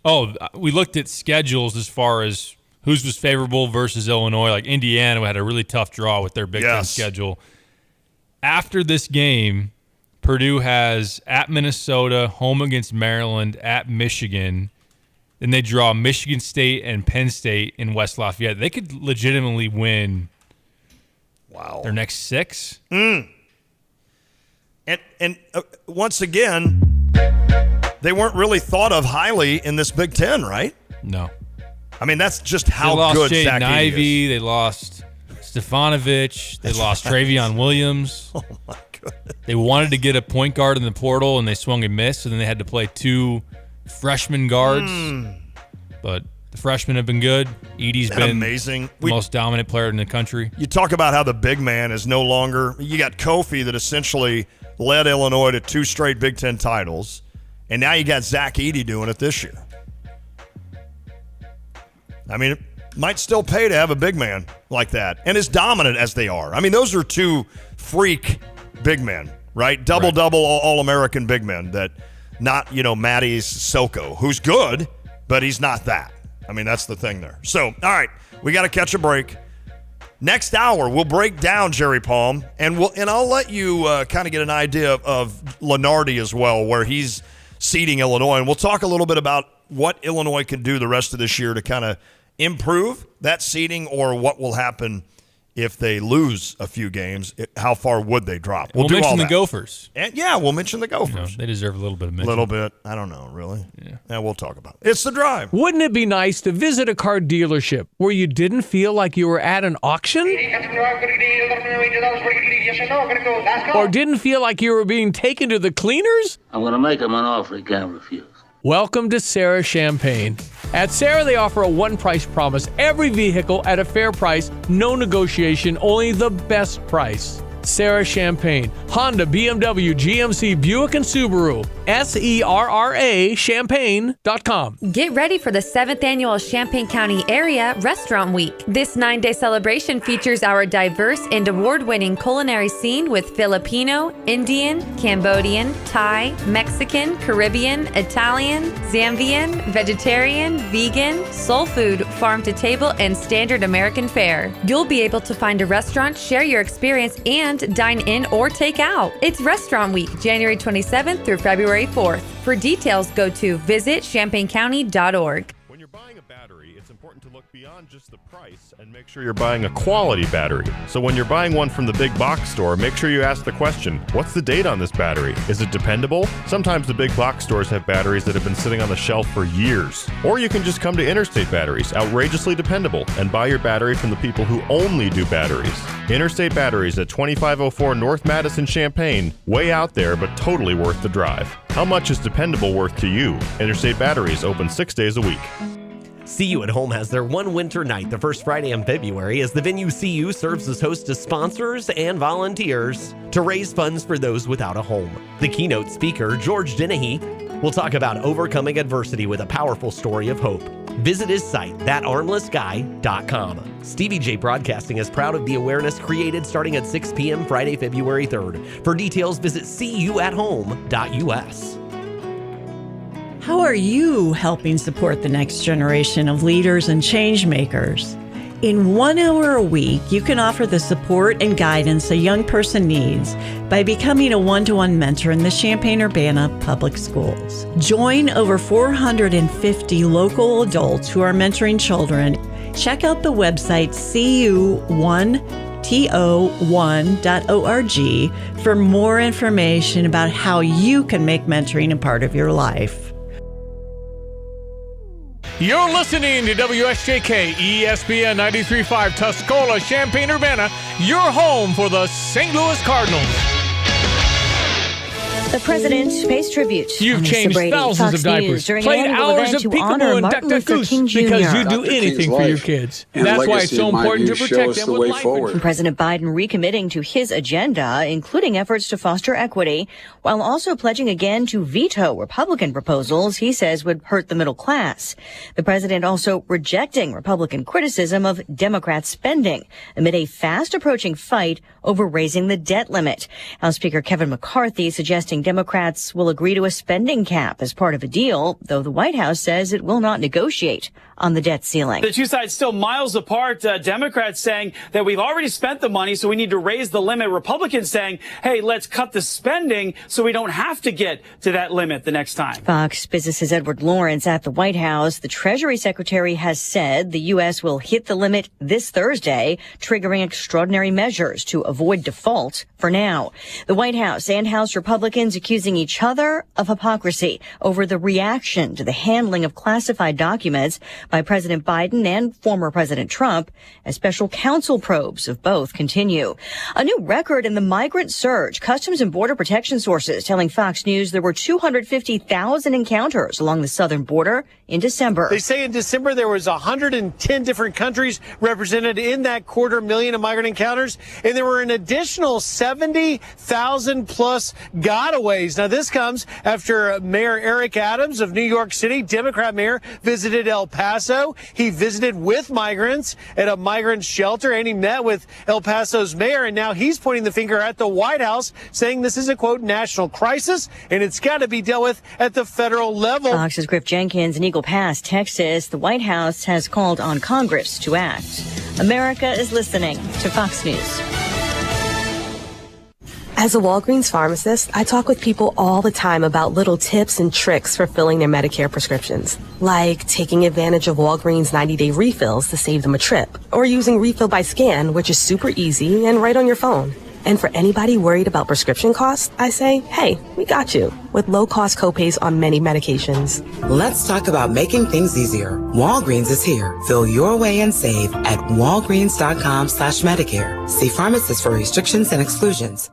Oh, we looked at schedules as far as whose was favorable versus Illinois. Like Indiana had a really tough draw with their Big Ten schedule. After this game, Purdue has at Minnesota, home against Maryland, at Michigan. Then they draw Michigan State and Penn State in West Lafayette. They could legitimately win their next 6. And once again, they weren't really thought of highly in this Big Ten, right? No. I mean, that's just how they lost good Jaden Zach Edey Ivey. is. They lost Stefanovic. They lost Travion Williams. Oh, my goodness. They wanted to get a point guard in the portal, and they swung and missed, so then they had to play 2 freshman guards. But the freshmen have been good. Edey's Isn't that been amazing? the most dominant player in the country. You talk about how the big man is no longer – you got Kofi that essentially led Illinois to 2 straight Big Ten titles, and now you got Zach Edey doing it this year. I mean, it might still pay to have a big man like that, and as dominant as they are. I mean, those are 2 freak big men, right? Double-double All-American big men that not, Matty Sissoko, who's good, but he's not that. I mean, that's the thing there. So, all right, we got to catch a break. Next hour, we'll break down Jerry Palm, and I'll let you kind of get an idea of Lenardi as well, where he's seeding Illinois, and we'll talk a little bit about what Illinois can do the rest of this year to kind of improve that seeding, or what will happen if they lose a few games. How far would they drop? We'll do mention all the that. Gophers. And we'll mention the Gophers. They deserve a little bit of A mention. little bit. I don't know, really. Yeah, we'll talk about it. It's The Drive. Wouldn't it be nice to visit a car dealership where you didn't feel like you were at an auction? Or didn't feel like you were being taken to the cleaners? I'm going to make him an offer he can't refuse. Welcome to Sarah Champagne. At Sarah, they offer a one-price promise. Every vehicle at a fair price, no negotiation, only the best price. Sarah Champagne, Honda, BMW, GMC, Buick, and Subaru. SERRA Champagne.com. Get ready for the 7th annual Champaign County Area Restaurant Week. This 9-day celebration features our diverse and award-winning culinary scene with Filipino, Indian, Cambodian, Thai, Mexican, Caribbean, Italian, Zambian, vegetarian, vegan, soul food, farm to table, and standard American fare. You'll be able to find a restaurant, share your experience, and dine in or take out. It's Restaurant Week, January 27th through February 4th. For details, go to visitchampaigncounty.org. When you're buying a battery, it's important to look beyond just the price and make sure you're buying a quality battery. So when you're buying one from the big box store, make sure you ask the question, what's the date on this battery? Is it dependable? Sometimes the big box stores have batteries that have been sitting on the shelf for years. Or you can just come to Interstate Batteries, outrageously dependable, and buy your battery from the people who only do batteries. Interstate Batteries at 2504 North Madison, Champaign, way out there, but totally worth the drive. How much is dependable worth to you? Interstate Batteries open 6 days a week. CU at Home has their one winter night the first Friday in February as the venue CU serves as host to sponsors and volunteers to raise funds for those without a home. The keynote speaker, George Dennehy, will talk about overcoming adversity with a powerful story of hope. Visit his site, thatarmlessguy.com. Stevie J Broadcasting is proud of the awareness created starting at 6 p.m. Friday, February 3rd. For details, visit cuathome.us. How are you helping support the next generation of leaders and change makers? In 1 hour a week, you can offer the support and guidance a young person needs by becoming a one-to-one mentor in the Champaign-Urbana Public Schools. Join over 450 local adults who are mentoring children. Check out the website cu1 to1.org for more information about how you can make mentoring a part of your life. You're listening to WSJK ESPN 93.5 Tuscola, Champaign-Urbana, your home for the St. Louis Cardinals. The president pays tribute. You've on Mr. changed Brady. thousands Fox of diapers, News during played an annual hours event of to honor peekaboo and Martin Dr. Luther Goose King Jr. because you do Dr. anything King's for your life kids. and That's why legacy, it's so in my important to view, show protect us them the with way life forward. insurance. President Biden recommitting to his agenda, including efforts to foster equity, while also pledging again to veto Republican proposals he says would hurt the middle class. The president also rejecting Republican criticism of Democrat spending amid a fast-approaching fight over raising the debt limit. House Speaker Kevin McCarthy suggesting Democrats will agree to a spending cap as part of a deal, though the White House says it will not negotiate on the debt ceiling. The two sides still miles apart. Democrats saying that we've already spent the money, so we need to raise the limit. Republicans saying, hey, let's cut the spending so we don't have to get to that limit the next time. Fox Business's Edward Lawrence at the White House. The Treasury Secretary has said the U.S. will hit the limit this Thursday, triggering extraordinary measures to avoid default for now. The White House and House Republicans accusing each other of hypocrisy over the reaction to the handling of classified documents by President Biden and former President Trump as special counsel probes of both continue. A new record in the migrant surge. Customs and Border Protection sources telling Fox News there were 250,000 encounters along the southern border in December. They say in December there was 110 different countries represented in that 250,000 of migrant encounters, and there were an additional 70,000 plus gotaways. Now this comes after Mayor Eric Adams of New York City, Democrat mayor, visited El Paso. He visited with migrants at a migrant shelter, and he met with El Paso's mayor, and now he's pointing the finger at the White House, saying this is a, quote, national crisis, and it's got to be dealt with at the federal level. Fox's Griff Jenkins in Eagle Pass, Texas. The White House has called on Congress to act. America is listening to Fox News. As a Walgreens pharmacist, I talk with people all the time about little tips and tricks for filling their Medicare prescriptions, like taking advantage of Walgreens 90-day refills to save them a trip, or using Refill by Scan, which is super easy and right on your phone. And for anybody worried about prescription costs, I say, hey, we got you, with low-cost copays on many medications. Let's talk about making things easier. Walgreens is here. Fill your way and save at walgreens.com/Medicare. See pharmacists for restrictions and exclusions.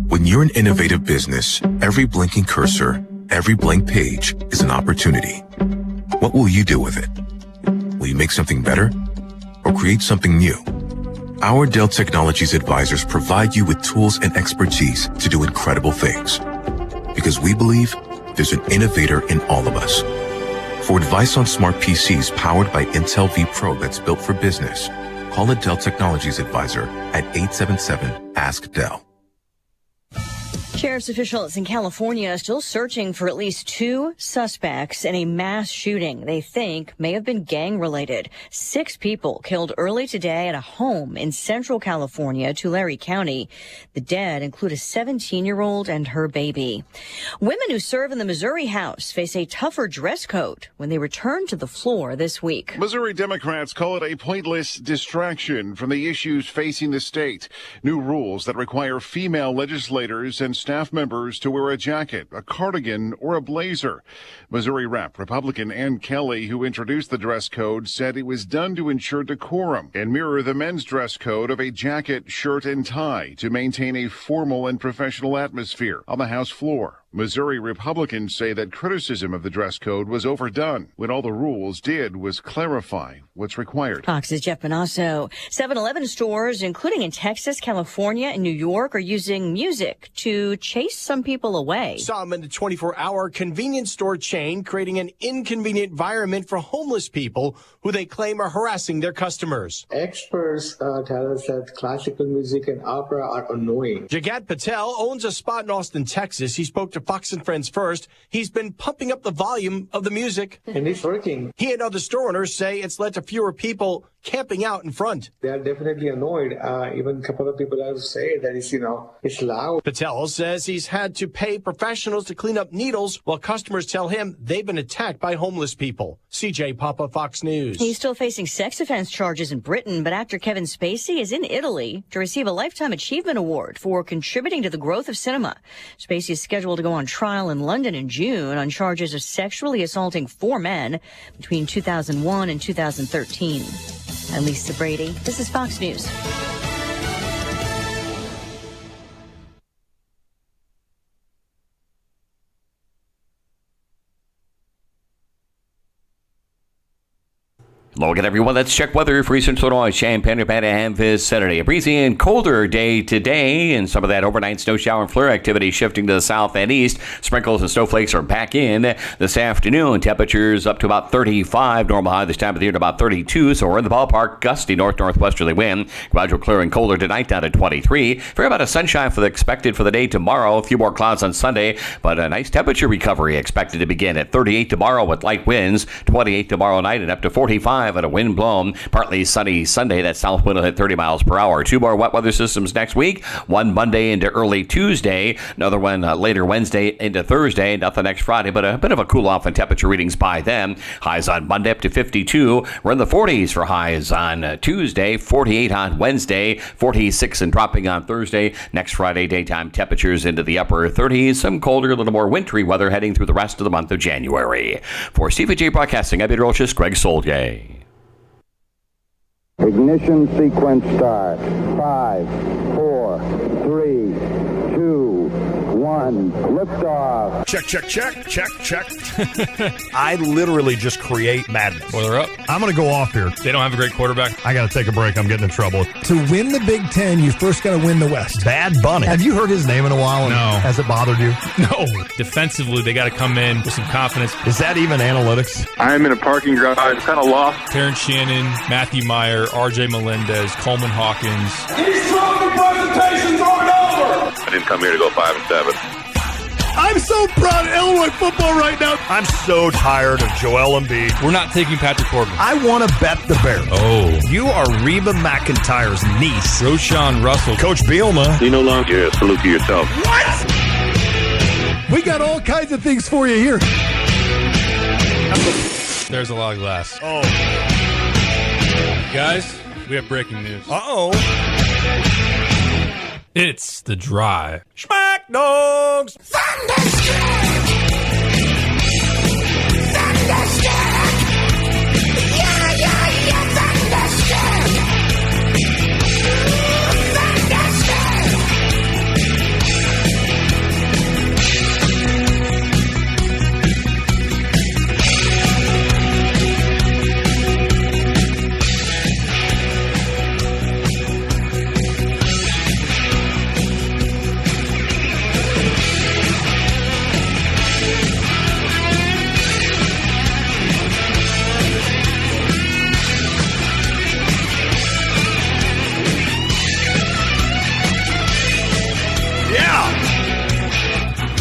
When you're an innovative business, every blinking cursor, every blank page is an opportunity. What will you do with it? Will you make something better or create something new? Our Dell Technologies advisors provide you with tools and expertise to do incredible things. Because we believe there's an innovator in all of us. For advice on smart PCs powered by Intel vPro that's built for business, call a Dell Technologies advisor at 877-ASK-DELL. Sheriff's officials in California are still searching for at least 2 suspects in a mass shooting they think may have been gang-related. 6 people killed early today at a home in central California, Tulare County. The dead include a 17-year-old and her baby. Women who serve in the Missouri House face a tougher dress code when they return to the floor this week. Missouri Democrats call it a pointless distraction from the issues facing the state. New rules that require female legislators and staff members to wear a jacket, a cardigan, or a blazer. Missouri Rep. Republican Ann Kelly, who introduced the dress code, said it was done to ensure decorum and mirror the men's dress code of a jacket, shirt, and tie to maintain a formal and professional atmosphere on the House floor. Missouri Republicans say that criticism of the dress code was overdone when all the rules did was clarify what's required. Fox's Jeff Bonasso. 7-Eleven stores, including in Texas, California, and New York, are using music to chase some people away. Some in the 24-hour convenience store chain creating an inconvenient environment for homeless people who they claim are harassing their customers. Experts tell us that classical music and opera are annoying. Jagat Patel owns a spot in Austin, Texas. He spoke to Fox and Friends first. He's been pumping up the volume of the music. And it's working. He and other store owners say it's led to fewer people camping out in front. They are definitely annoyed. Even a couple of people have said that it's loud. Patel says he's had to pay professionals to clean up needles while customers tell him they've been attacked by homeless people. CJ Papa, Fox News. He's still facing sex offense charges in Britain, but actor Kevin Spacey is in Italy to receive a Lifetime Achievement Award for contributing to the growth of cinema. Spacey is scheduled to go on trial in London in June on charges of sexually assaulting 4 men between 2001 and 2013. I'm Lisa Brady. This is Fox News. Hello again, everyone. Let's check weather for Eastern Illinois, Champaign-Urbana, and vicinity. A breezy and colder day today, and some of that overnight snow shower and flare activity shifting to the south and east. Sprinkles and snowflakes are back in this afternoon. Temperatures up to about 35. Normal high this time of the year to about 32, so we're in the ballpark. Gusty north-northwesterly wind. Gradual clear and colder tonight down to 23. Fair amount of sunshine expected for the day tomorrow. A few more clouds on Sunday, but a nice temperature recovery expected to begin at 38 tomorrow with light winds. 28 tomorrow night and up to 45. At a wind blown, partly sunny Sunday. That south wind will hit 30 miles per hour. 2 more wet weather systems next week. One Monday into early Tuesday. Another one later Wednesday into Thursday. Nothing next Friday, but a bit of a cool off in temperature readings by then. Highs on Monday up to 52. We're in the 40s for highs on Tuesday. 48 on Wednesday. 46 and dropping on Thursday. Next Friday, daytime temperatures into the upper 30s. Some colder, a little more wintry weather heading through the rest of the month of January. For CVJ Broadcasting, I'm Peter Olshus, Greg Soldier. Ignition sequence start. 5, 4, 3, 2, 1. Liftoff. Check. I literally just create madness. Well, they're up. I'm going to go off here. They don't have a great quarterback. I got to take a break. I'm getting in trouble. To win the Big Ten, you first got to win the West. Bad Bunny. Have you heard his name in a while? No. Has it bothered you? No. Defensively, they got to come in with some confidence. Is that even analytics? I'm in a parking garage. I'm kind of lost. Terrence Shannon, Matthew Meyer, R.J. Melendez, Coleman Hawkins. These trophy presentations aren't over. I didn't come here to go 5-7. I'm so proud of Illinois football right now. I'm so tired of Joel Embiid. We're not taking Patrick Corbin. I want to bet the Bears. Oh. You are Reba McEntire's niece. Roshan Russell. Coach Bielema. You no longer. Yeah, salute to yourself. What? We got all kinds of things for you here. There's a lot of glass. Oh. Guys, we have breaking news. Uh-oh. It's The Drive. Smack Dogs.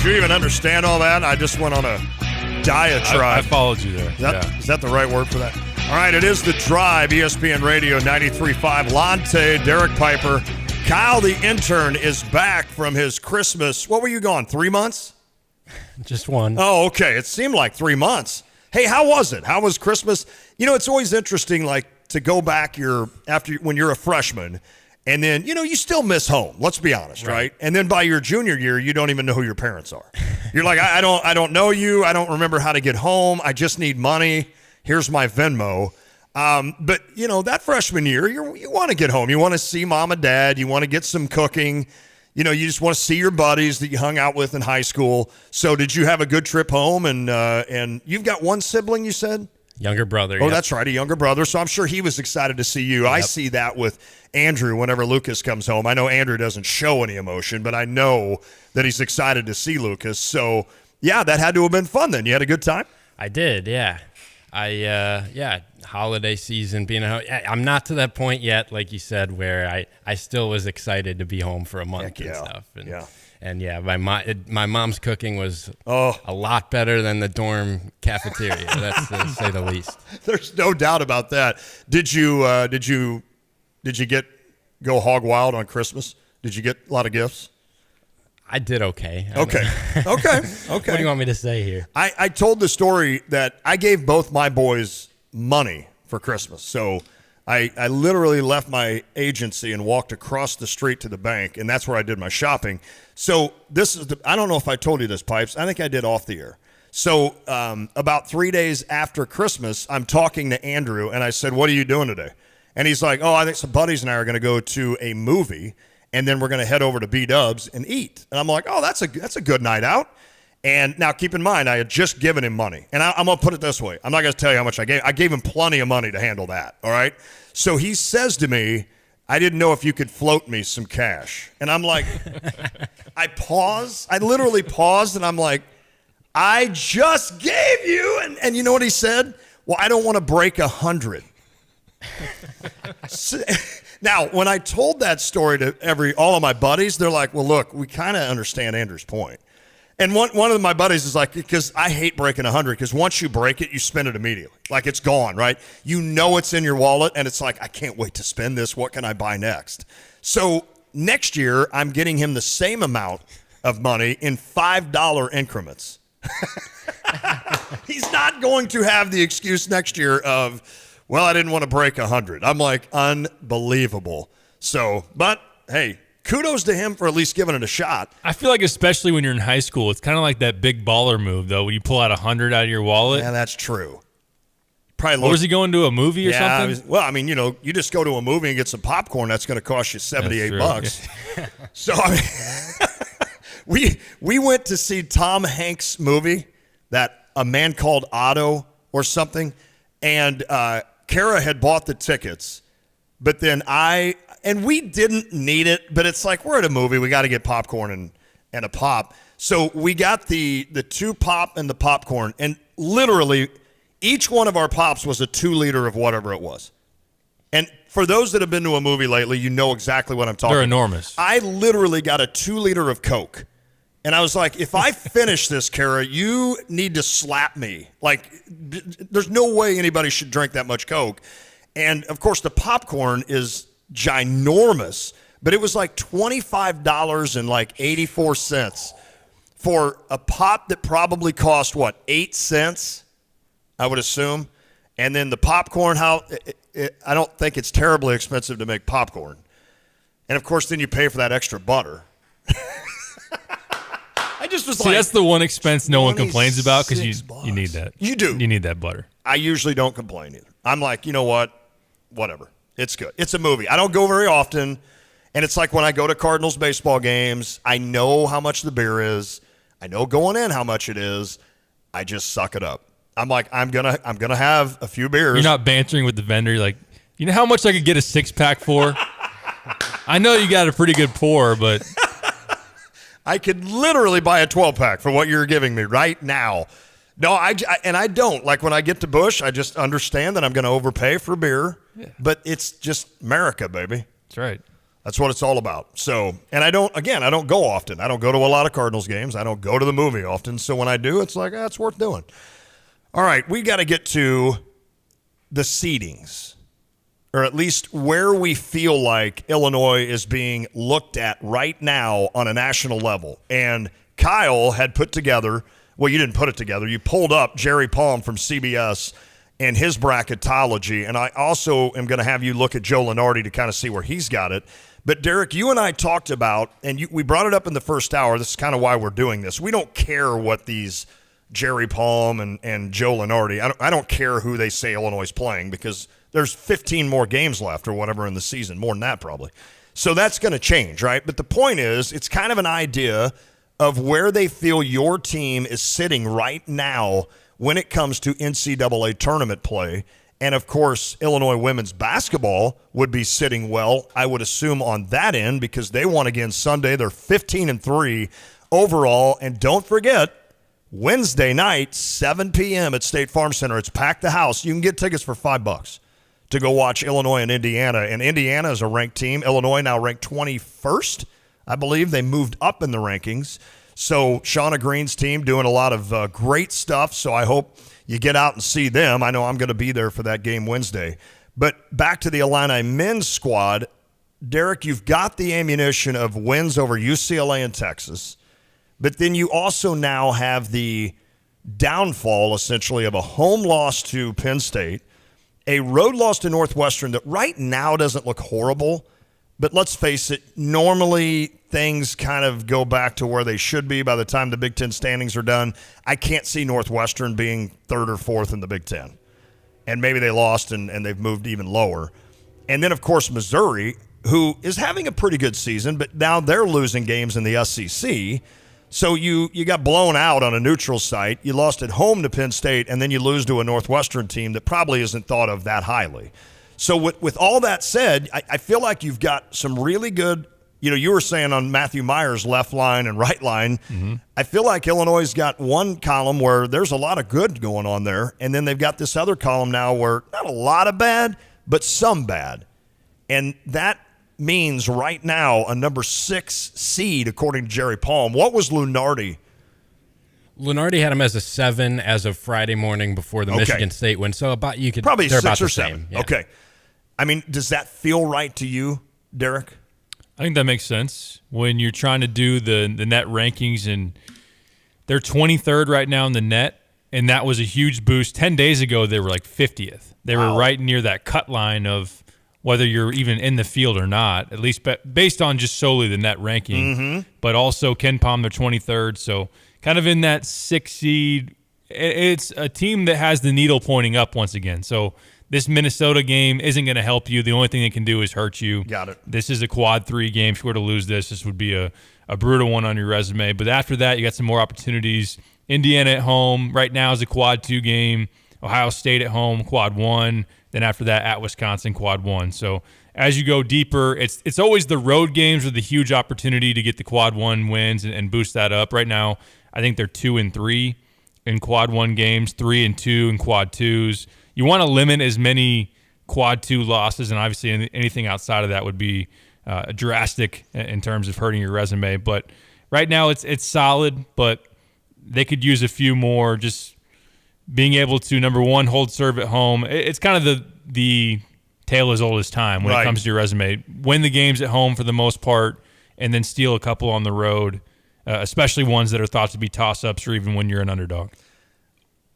Do you even understand all that? I just went on a diatribe. I followed you there. Is that the right word for that? All right, it is The Drive, ESPN Radio 93.5. Lonte, Derek Piper. Kyle, the intern, is back from his Christmas. What were you gone, 3 months? Just one. Oh, okay. It seemed like 3 months. Hey, how was it? How was Christmas? You know, it's always interesting, like, to go back when you're a freshman. And then, you know, you still miss home. Let's be honest, right? And then by your junior year, you don't even know who your parents are. You're like, I don't know you. I don't remember how to get home. I just need money. Here's my Venmo. But, you know, that freshman year, you want to get home. You want to see mom and dad. You want to get some cooking. You know, you just want to see your buddies that you hung out with in high school. So did you have a good trip home? And you've got one sibling, you said? Younger brother. Oh, yep. That's right, a younger brother. So I'm sure he was excited to see you. Yep. I see that with Andrew whenever Lucas comes home. I know Andrew doesn't show any emotion, but I know that he's excited to see Lucas. So, yeah, that had to have been fun then. You had a good time? I did, yeah. Holiday season, being at home. I'm not to that point yet, like you said, where I still was excited to be home for a month and stuff. And And yeah, my mom's cooking was a lot better than the dorm cafeteria. That's to say the least. There's no doubt about that. Did you go hog wild on Christmas? Did you get a lot of gifts? I did okay. Okay. What do you want me to say here? I told the story that I gave both my boys money for Christmas. So I literally left my agency and walked across the street to the bank, and that's where I did my shopping. So I don't know if I told you this, Pipes. I think I did off the air. So about 3 days after Christmas, I'm talking to Andrew, and I said, "What are you doing today?" And he's like, "Oh, I think some buddies and I are going to go to a movie, and then we're going to head over to B-Dubs and eat." And I'm like, "Oh, that's a good night out." And now keep in mind, I had just given him money. And I'm going to put it this way. I'm not going to tell you how much I gave. I gave him plenty of money to handle that, all right? So he says to me, "I didn't know if you could float me some cash." And I'm like, I pause. I literally paused, and I'm like, "I just gave you." And you know what he said? "Well, I don't want to break 100. Now, when I told that story to all of my buddies, they're like, "Well, look, we kind of understand Andrew's point." And one of my buddies is like, because I hate breaking 100, because once you break it, you spend it immediately. Like, it's gone, right? You know it's in your wallet, and it's like, I can't wait to spend this. What can I buy next? So next year, I'm getting him the same amount of money in $5 increments. He's not going to have the excuse next year of, "Well, I didn't want to break 100. I'm like, unbelievable. So, but hey, kudos to him for at least giving it a shot. I feel like especially when you're in high school, it's kind of like that big baller move, though, when you pull out 100 out of your wallet. Yeah, that's true. Probably. Or was he going to a movie or something? Well, I mean, you just go to a movie and get some popcorn. That's going to cost you $78. So I mean, we went to see Tom Hanks' movie, that A Man Called Otto or something, and Kara had bought the tickets, but then and we didn't need it, but it's like, we're at a movie, we got to get popcorn and a pop. So we got the 2 pop and the popcorn, and literally each one of our pops was a 2-liter of whatever it was. And for those that have been to a movie lately, you know exactly what I'm talking about. They're enormous. I literally got a 2-liter of Coke. And I was like, if I finish this, Kara, you need to slap me. Like, there's no way anybody should drink that much Coke. And, of course, the popcorn is ginormous, but it was like $25.84 for a pop that probably cost, 8 cents, I would assume. And then the popcorn, I don't think it's terribly expensive to make popcorn. And, of course, then you pay for that extra butter. I just was like, that's the one expense no one complains about, because you need that. You do. You need that butter. I usually don't complain either. I'm like, you know what? Whatever. It's good. It's a movie. I don't go very often, and it's like when I go to Cardinals baseball games, I know how much the beer is. I know going in how much it is. I just suck it up. I'm like, I'm gonna have a few beers. You're not bantering with the vendor. You're like, you know how much I could get a 6-pack for? I know you got a pretty good pour, but I could literally buy a 12-pack for what you're giving me right now. No, I don't. Like, when I get to Busch, I just understand that I'm going to overpay for beer. Yeah. But it's just America, baby. That's right. That's what it's all about. So, and I don't go often. I don't go to a lot of Cardinals games. I don't go to the movie often. So when I do, it's like, it's worth doing. All right, we got to get to the seedings, or at least where we feel like Illinois is being looked at right now on a national level. And Kyle had put together, well, you didn't put it together, you pulled up Jerry Palm from CBS and his bracketology, and I also am going to have you look at Joe Lunardi to kind of see where he's got it. But, Derek, you and I talked about, and we brought it up in the first hour, this is kind of why we're doing this. We don't care what these Jerry Palm and Joe Lunardi, I don't care who they say Illinois is playing, because there's 15 more games left or whatever in the season, more than that probably. So that's going to change, right? But the point is, it's kind of an idea of where they feel your team is sitting right now when it comes to NCAA tournament play. And, of course, Illinois women's basketball would be sitting well, I would assume, on that end, because they won again Sunday. They're 15-3 overall. And don't forget, Wednesday night, 7 p.m. at State Farm Center. It's packed the house. You can get tickets for $5 to go watch Illinois and Indiana. And Indiana is a ranked team. Illinois now ranked 21st, I believe. They moved up in the rankings. So Shauna Green's team doing a lot of great stuff, so I hope you get out and see them. I know I'm going to be there for that game Wednesday. But back to the Illini men's squad, Derek, you've got the ammunition of wins over UCLA and Texas, but then you also now have the downfall, essentially, of a home loss to Penn State, a road loss to Northwestern that right now doesn't look horrible, but let's face it, normally things kind of go back to where they should be by the time the Big Ten standings are done. I can't see Northwestern being third or fourth in the Big Ten. And maybe they lost and they've moved even lower. And then, of course, Missouri, who is having a pretty good season, but now they're losing games in the SEC. So you got blown out on a neutral site. You lost at home to Penn State, and then you lose to a Northwestern team that probably isn't thought of that highly. So with all that said, I feel like you've got some really good, you were saying on Matthew Meyer's left line and right line, I feel like Illinois has got one column where there's a lot of good going on there, and then they've got this other column now where not a lot of bad, but some bad. And that means right now a number 6 seed, according to Jerry Palm. What was Lunardi? Lunardi had him as a 7 as of Friday morning before the Michigan State win. So you could probably they're 6 about or the 7. Same. Yeah. Okay. I mean, does that feel right to you, Derek? I think that makes sense when you're trying to do the net rankings, and they're 23rd right now in the net, and that was a huge boost. 10 days ago, they were like 50th. They were right near that cut line of whether you're even in the field or not, at least based on just solely the net ranking. But also Ken Palm, they're 23rd, so kind of in that 6 seed. It's a team that has the needle pointing up once again. So this Minnesota game isn't going to help you. The only thing it can do is hurt you. Got it. This is a quad 3 game. If you were to lose this would be a brutal one on your resume. But after that, you got some more opportunities. Indiana at home right now is a quad 2 game. Ohio State at home, quad 1. Then after that, at Wisconsin, quad 1. So as you go deeper, it's always the road games with the huge opportunity to get the quad 1 wins and boost that up. Right now, I think they're 2-3 in quad 1 games, 3-2 in quad 2s. You want to limit as many quad 2 losses, and obviously anything outside of that would be drastic in terms of hurting your resume. But right now it's solid, but they could use a few more, just being able to, number one, hold serve at home. It's kind of the tale as old as time when it comes to your resume. Win the games at home for the most part, and then steal a couple on the road, especially ones that are thought to be toss-ups or even when you're an underdog.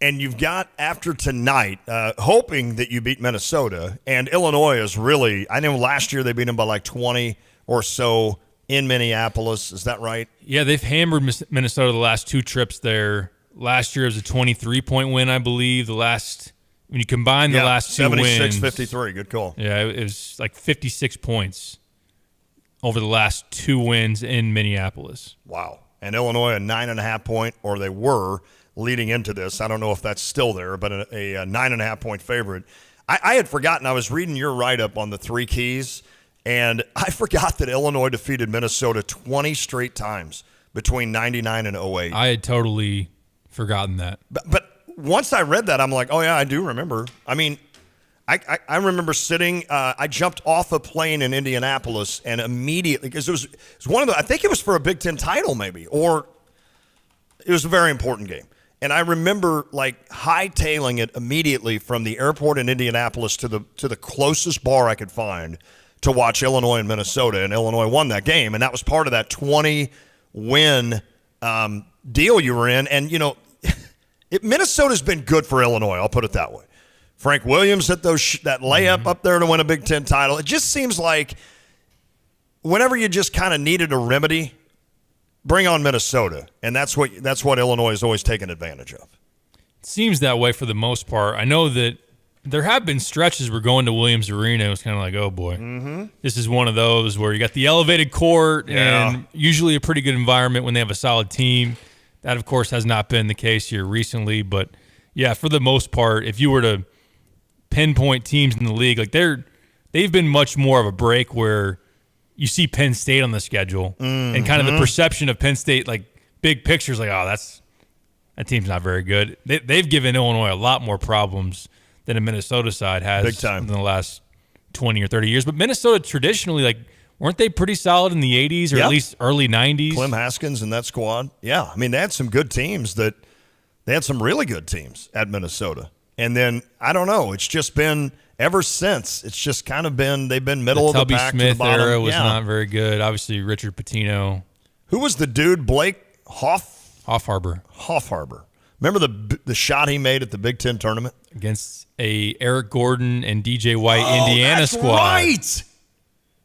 And you've got, after tonight, hoping that you beat Minnesota. And Illinois is really, I know last year they beat them by like 20 or so in Minneapolis. Is that right? Yeah, they've hammered Minnesota the last 2 trips there. Last year it was a 23-point win, I believe. When you combine the last 2 wins. 76-53, good call. Yeah, it was like 56 points over the last 2 wins in Minneapolis. Wow. And Illinois, a 9.5-point, or they were, leading into this. I don't know if that's still there, but a 9.5-point favorite. I had forgotten. I was reading your write-up on the 3 keys, and I forgot that Illinois defeated Minnesota 20 straight times between 99 and 08. I had totally forgotten that. But once I read that, I'm like, oh, yeah, I do remember. I mean, I remember sitting, I jumped off a plane in Indianapolis, and immediately, because it was one of the, I think it was for a Big Ten title maybe, or it was a very important game. And I remember like hightailing it immediately from the airport in Indianapolis to the closest bar I could find to watch Illinois and Minnesota. And Illinois won that game. And that was part of that 20-win deal you were in. And, Minnesota's been good for Illinois. I'll put it that way. Frank Williams hit that layup up there to win a Big Ten title. It just seems like whenever you just kind of needed a remedy, bring on Minnesota, and that's what Illinois has always taken advantage of. It seems that way for the most part. I know that there have been stretches where going to Williams Arena, it was kind of like, oh boy, this is one of those where you got the elevated court and usually a pretty good environment when they have a solid team. That, of course, has not been the case here recently. But, yeah, for the most part, if you were to pinpoint teams in the league, like they've been much more of a break where you see Penn State on the schedule and kind of the perception of Penn State, like big pictures, like, oh, that team's not very good. They've given Illinois a lot more problems than a Minnesota side has Big time. in the last 20 or 30 years. But Minnesota traditionally, like, Weren't they pretty solid in the 80s or Yep. at least early 90s? Clem Haskins and that squad. Yeah, I mean, they had some good teams they had some really good teams at Minnesota. And then, I don't know, it's just been ever since. It's just kind of been, they've been middle of the Tubby pack to the Smith bottom. era was Yeah. not very good. Obviously, Richard Pitino. Who was the dude? Blake Hoffarber. Hoffarber. Remember the shot he made at the Big Ten tournament? Against a Eric Gordon and DJ White Indiana that's squad. Right.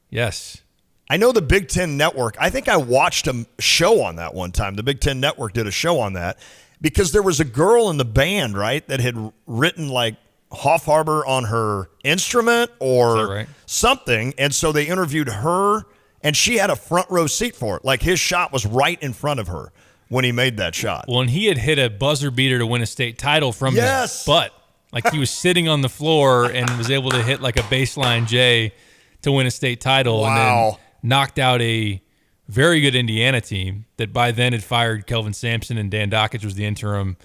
Yes. I know the Big Ten Network. I think I watched a show on that one time. The Big Ten Network did a show on that because there was a girl in the band, right, that had written like Hoffarber on her instrument or something. And so they interviewed her, and she had a front row seat for it. Like his shot was right in front of her when he made that shot. Well, and he had hit a buzzer beater to win a state title from Yes. his butt. Like he was sitting on the floor and was able to hit like a baseline J to win a state title. And then knocked out a very good Indiana team that by then had fired Kelvin Sampson and Dan Dockage was the interim.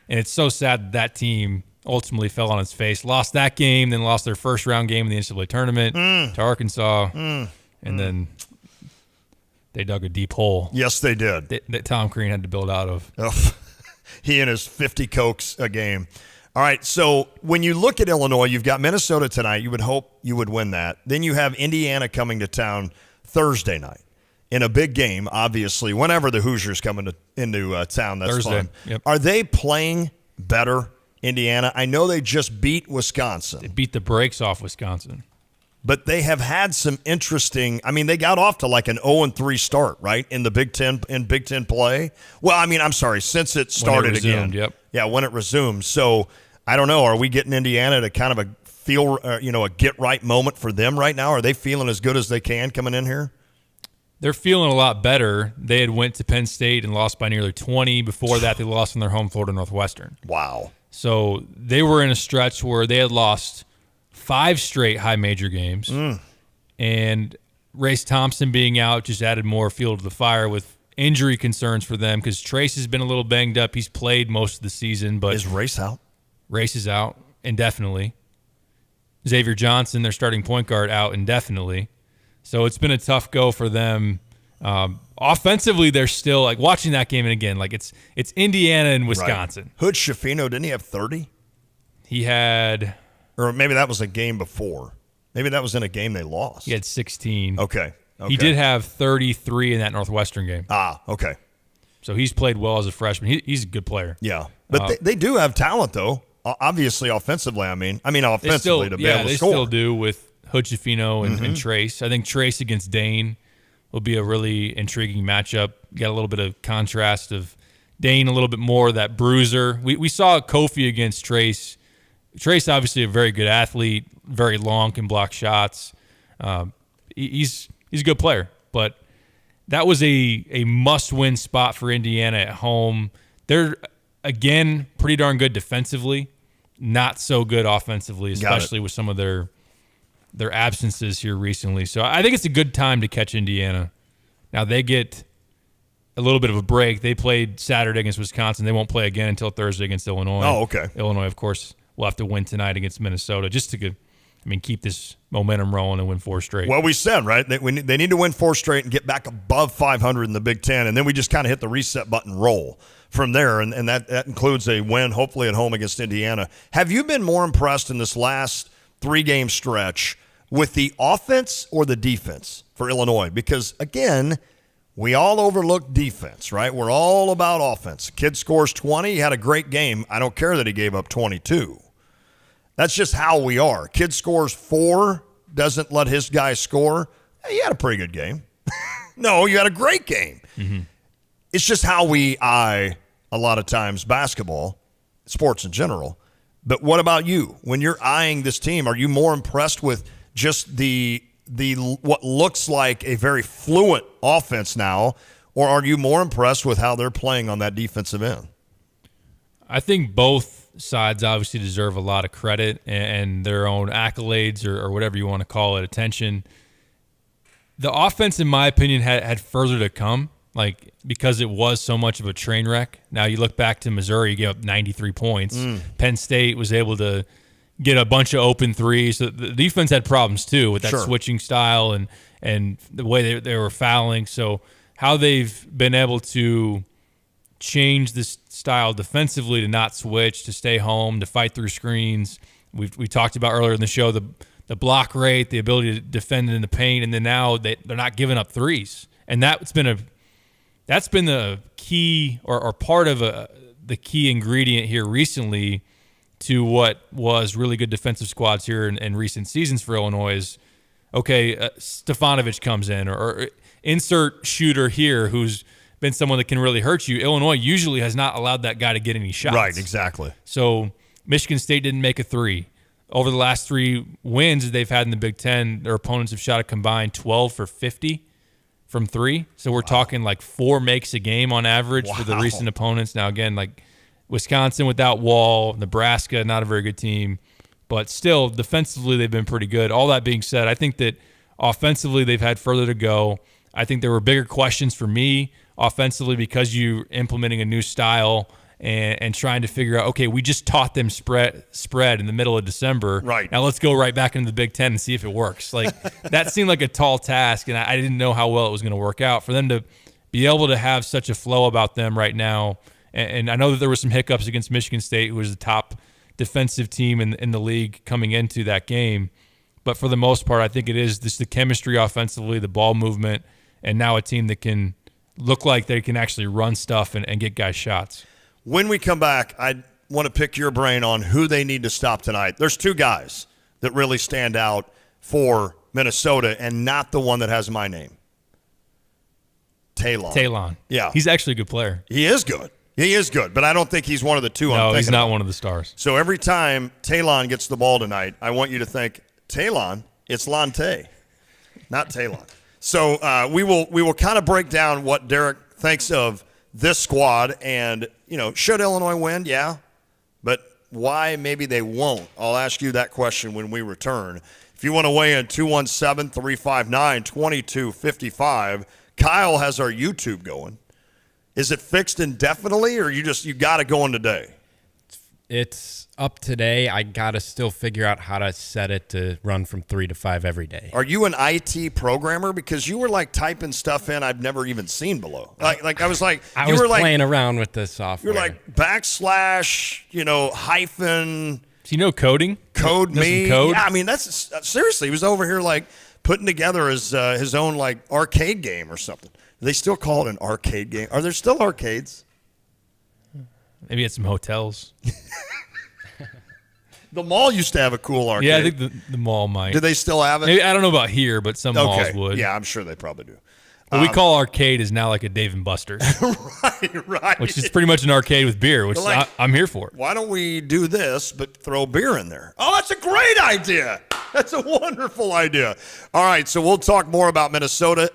And it's so sad that team ultimately fell on its face. Lost that game, then lost their first round game in the NCAA tournament to Arkansas. And then they dug a deep hole. Yes, they did. That Tom Crean had to build out of. He and his 50 Cokes a game. All right, so when you look at Illinois, you've got Minnesota tonight. You would hope you would win that. Then you have Indiana coming to town Thursday night in a big game, obviously. Whenever the Hoosiers come into town, that's Thursday. fun. Yep. Are they playing better, Indiana? I know they just beat Wisconsin. They beat the brakes off Wisconsin. But they have had some interesting. I mean, they got off to like an 0-3 start, right, in the Big Ten play. Well, I mean, I'm sorry, since it started again. Yep. Yeah, when it resumed. So I don't know. Are we getting Indiana to kind of a feel, a get right moment for them right now? Are they feeling as good as they can coming in here? They're feeling a lot better. They had went to Penn State and lost by nearly 20. Before that, they lost in their home Florida Northwestern. Wow. So they were in a stretch where they had lost 5 straight high major games. And Race Thompson being out just added more fuel to the fire with injury concerns for them because Trace has been a little banged up. He's played most of the season. But is Race out? Race is out indefinitely. Xavier Johnson, their starting point guard, out indefinitely. So it's been a tough go for them. Offensively, they're still like watching that game and again, like it's Indiana and Wisconsin. Right. Hood Schifino, didn't he have 30? He had, or maybe that was a game before. Maybe that was in a game they lost. He had 16. Okay. He did have 33 in that Northwestern game. Okay. So he's played well as a freshman. He's a good player. Yeah, but they do have talent though. Obviously, offensively. I mean, offensively to be able to score. They still do with Hood Schifino and Trace. I think Trace against Dane will be a really intriguing matchup. You got a little bit of contrast of Dane, a little bit more of that bruiser. We saw Kofi against Trace. Trace, obviously a very good athlete, very long, can block shots. He's a good player, but that was a must-win spot for Indiana at home. They're, again, pretty darn good defensively, not so good offensively, especially with some of their absences here recently. So I think it's a good time to catch Indiana. Now they get a little bit of a break. They played Saturday against Wisconsin. They won't play again until Thursday against Illinois. Oh, okay. Illinois, of course, will have to win tonight against Minnesota just to keep this momentum rolling and win 4 straight. Well, we said, right, they need to win 4 straight and get back above 500 in the Big Ten, and then we just kind of hit the reset button roll from there, and that includes a win, hopefully at home against Indiana. Have you been more impressed in this last 3-game stretch with the offense or the defense for Illinois? Because, again, we all overlook defense, right? We're all about offense. Kid scores 20, he had a great game. I don't care that he gave up 22. That's just how we are. Kid scores 4, doesn't let his guy score. Hey, you had a pretty good game. No, you had a great game. Mm-hmm. It's just how we eye, a lot of times, basketball, sports in general. But what about you? When you're eyeing this team, are you more impressed with just the what looks like a very fluent offense now, or are you more impressed with how they're playing on that defensive end? I think both sides obviously deserve a lot of credit and their own accolades or whatever you want to call it, attention. The offense, in my opinion, had further to come, like because it was so much of a train wreck. Now you look back to Missouri, you gave up 93 points. Penn State was able to get a bunch of open threes. So the defense had problems too with that Sure. switching style and the way they were fouling. So how they've been able to change this style defensively to not switch, to stay home, to fight through screens. We talked about earlier in the show the block rate, the ability to defend in the paint, and then now they're not giving up threes. And that's been the key or part of the key ingredient here recently to what was really good defensive squads here in recent seasons for Illinois is, okay, Stefanovic comes in or insert shooter here who's been someone that can really hurt you. Illinois usually has not allowed that guy to get any shots. Right, exactly. So Michigan State didn't make a three. Over the last 3 wins they've had in the Big Ten, their opponents have shot a combined 12 for 50 from three. So we're talking like 4 makes a game on average for the recent opponents. Now, again, like Wisconsin without Wall, Nebraska, not a very good team. But still, defensively, they've been pretty good. All that being said, I think that offensively they've had further to go. I think there were bigger questions for me offensively because you're implementing a new style and trying to figure out, okay, we just taught them spread in the middle of December. Right. Now let's go right back into the Big Ten and see if it works. Like that seemed like a tall task, and I didn't know how well it was going to work out. For them to be able to have such a flow about them right now, and I know that there were some hiccups against Michigan State, who was the top defensive team in the league coming into that game. But for the most part, I think it is just the chemistry offensively, the ball movement, and now a team that can look like they can actually run stuff and get guys shots. When we come back, I want to pick your brain on who they need to stop tonight. There's 2 guys that really stand out for Minnesota and not the one that has my name. Talon. Yeah. He's actually a good player. He is good. He is good, but I don't think he's one of the 2 I'm No, thinking he's not about. one of the stars. So every time Talon gets the ball tonight, I want you to think, Talon, it's Lante, not Talon. So we will kind of break down what Derek thinks of this squad and, should Illinois win? Yeah. But why maybe they won't? I'll ask you that question when we return. If you want to weigh in, 217-359-2255. Kyle has our YouTube going. Is it fixed indefinitely, or you got to go in today? It's up today. I got to still figure out how to set it to run from 3 to 5 every day. Are you an IT programmer? Because you were like typing stuff in I've never even seen below. Like I was like, I was playing around with the software. You're like backslash, hyphen. Do you know coding? Code Know me. some code? Yeah, I mean, that's seriously. He was over here like putting together his own like arcade game or something. Do they still call it an arcade game? Are there still arcades? Maybe at some hotels. The mall used to have a cool arcade. Yeah, I think the mall might. Do they still have it? Maybe, I don't know about here, but some malls would. Yeah, I'm sure they probably do. What we call arcade is now like a Dave & Buster's. right. Which is pretty much an arcade with beer, which Like, I'm here for. Why don't we do this, but throw beer in there? Oh, that's a great idea. That's a wonderful idea. All right, so we'll talk more about Minnesota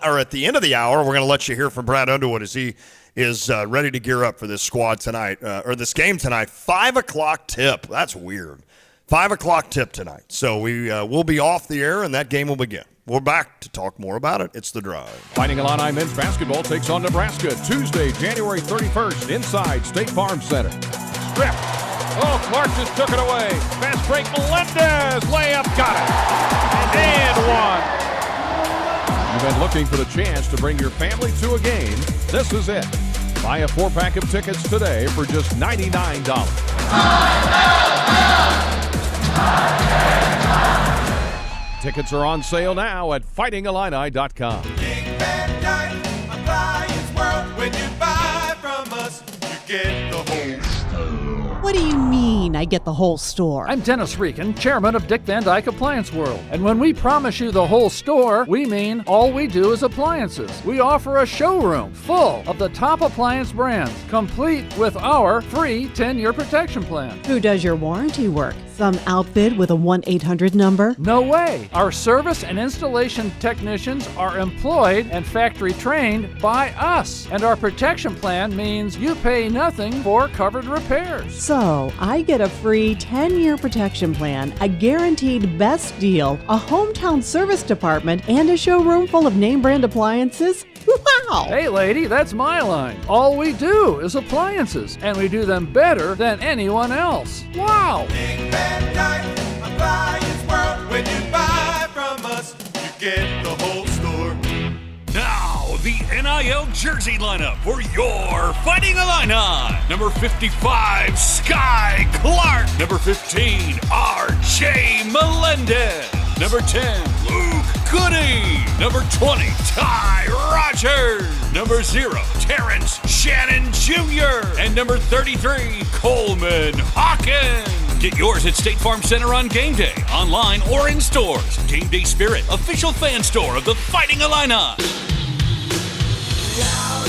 or at the end of the hour. We're going to let you hear from Brad Underwood as he is ready to gear up for this squad tonight, or this game tonight. 5 o'clock tip. That's weird. 5 o'clock tip tonight. So we will be off the air, and that game will begin. We're back to talk more about it. It's The Drive. Fighting Illini men's basketball takes on Nebraska Tuesday, January 31st, inside State Farm Center. Strip. Oh, Clark just took it away. Fast break, Melendez. Layup, got it. And one. You've been looking for the chance to bring your family to a game. This is it. Buy a 4-pack of tickets today for just $99. Tickets are on sale now at fightingillini.com. When you buy from us, you get the whole store. What do you mean, I get the whole store? I'm Dennis Reekin, chairman of Dick Van Dyke Appliance World. And when we promise you the whole store, we mean all we do is appliances. We offer a showroom full of the top appliance brands, complete with our free 10-year protection plan. Who does your warranty work? Some outfit with a 1-800 number? No way! Our service and installation technicians are employed and factory trained by us. And our protection plan means you pay nothing for covered repairs. So, I get a free 10-year protection plan, a guaranteed best deal, a hometown service department, and a showroom full of name brand appliances? Wow! Hey lady, that's my line. All we do is appliances, and we do them better than anyone else. Wow! Van Dyke Appliance World. When you buy from us, you get the whole store. Now, the NIL jersey lineup for your Fighting Illini. Number 55, Sky Clark. Number 15, R.J. Melendez. Number 10, Luke Goody. Number 20, Ty Rogers. Number 0, Terrence Shannon Jr. And number 33, Coleman Hawkins. Get yours at State Farm Center on game day, online or in stores. Game Day Spirit, official fan store of the Fighting Illini. Loud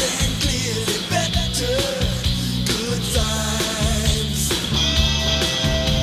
and clearly better. Good times.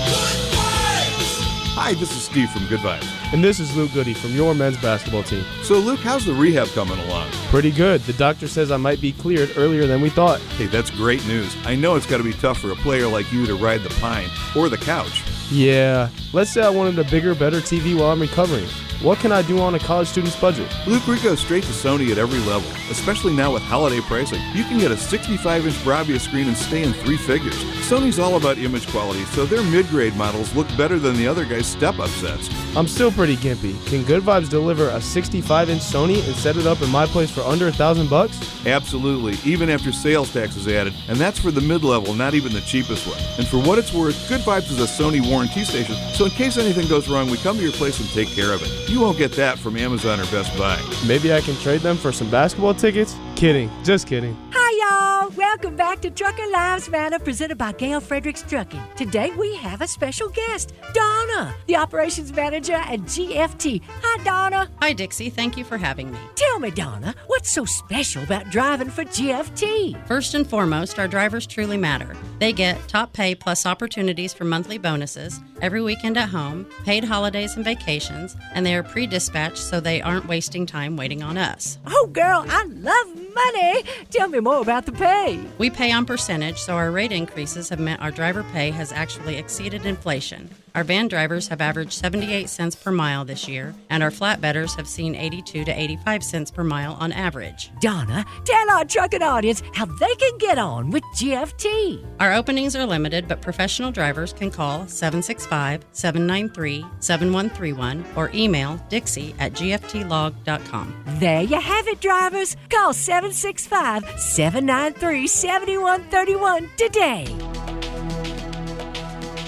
Good vibes. Hi, this is Steve from Good Vibes. And this is Luke Goody from your men's basketball team. So, Luke, how's the rehab coming along? Pretty good. The doctor says I might be cleared earlier than we thought. Hey, that's great news. I know it's got to be tough for a player like you to ride the pine or the couch. Yeah. Let's say I wanted a bigger, better TV while I'm recovering. What can I do on a college student's budget? Luke, we go straight to Sony at every level, especially now with holiday pricing. You can get a 65-inch Bravia screen and stay in 3 figures. Sony's all about image quality, so their mid-grade models look better than the other guys' step-up sets. I'm still pretty gimpy. Can Good Vibes deliver a 65-inch Sony and set it up in my place for under $1,000? Absolutely, even after sales tax is added, and that's for the mid-level, not even the cheapest one. And for what it's worth, Good Vibes is a Sony warranty station, so in case anything goes wrong, we come to your place and take care of it. You won't get that from Amazon or Best Buy. Maybe I can trade them for some basketball tickets? Kidding. Just kidding. Hi, y'all. Welcome back to Trucker Lives Matter, presented by Gail Fredericks Trucking. Today, we have a special guest, Donna, the operations manager at GFT. Hi, Donna. Hi, Dixie. Thank you for having me. Tell me, Donna, what's so special about driving for GFT? First and foremost, our drivers truly matter. They get top pay plus opportunities for monthly bonuses, every weekend at home, paid holidays and vacations, and they are pre-dispatched so they aren't wasting time waiting on us. Oh, girl, I love money. Tell me more about the pay. We pay on percentage, so our rate increases have meant our driver pay has actually exceeded inflation. Our van drivers have averaged 78 cents per mile this year, and our flatbedders have seen 82 to 85 cents per mile on average. Donna, tell our trucking audience how they can get on with GFT. Our openings are limited, but professional drivers can call 765-793-7131 or email dixie@gftlog.com. There you have it, drivers. Call 765-793-7131 today.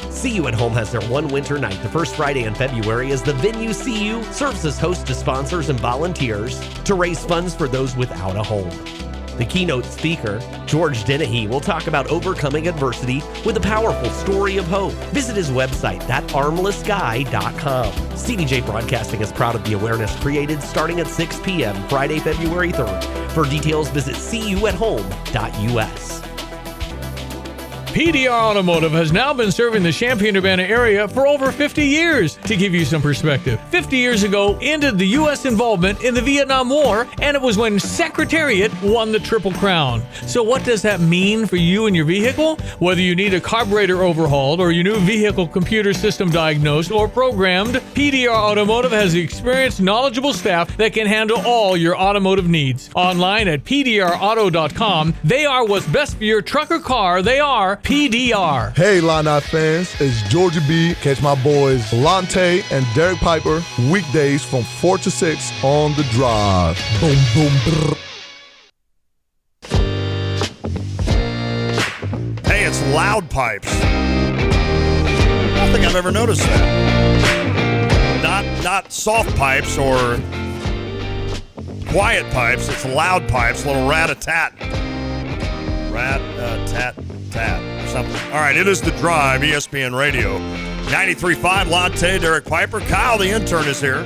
See You at Home has their one winter night, the first Friday in February, as the venue CU serves as host to sponsors and volunteers to raise funds for those without a home. The keynote speaker, George Dennehy, will talk about overcoming adversity with a powerful story of hope. Visit his website, thatarmlessguy.com. CDJ Broadcasting is proud of the awareness created starting at 6 p.m. Friday, February 3rd. For details, visit cuathome.us. PDR Automotive has now been serving the Champaign-Urbana area for over 50 years. To give you some perspective, 50 years ago ended the U.S. involvement in the Vietnam War, and it was when Secretariat won the Triple Crown. So what does that mean for you and your vehicle? Whether you need a carburetor overhauled or your new vehicle computer system diagnosed or programmed, PDR Automotive has the experienced, knowledgeable staff that can handle all your automotive needs. Online at pdrauto.com, they are what's best for your truck or car. They are PDR. Hey, Illini fans, it's Georgia B. Catch my boys Lante and Derek Piper weekdays from 4 to 6 on The Drive. Boom, boom, brr. Hey, it's Loud Pipes. I don't think I've ever noticed that. Not soft pipes or quiet pipes. It's Loud Pipes, a little rat-a-tat. Rat-a-tat-tat or something. All right, it is The Drive, ESPN Radio. 93.5, Lante, Derek Piper. Kyle, the intern, is here.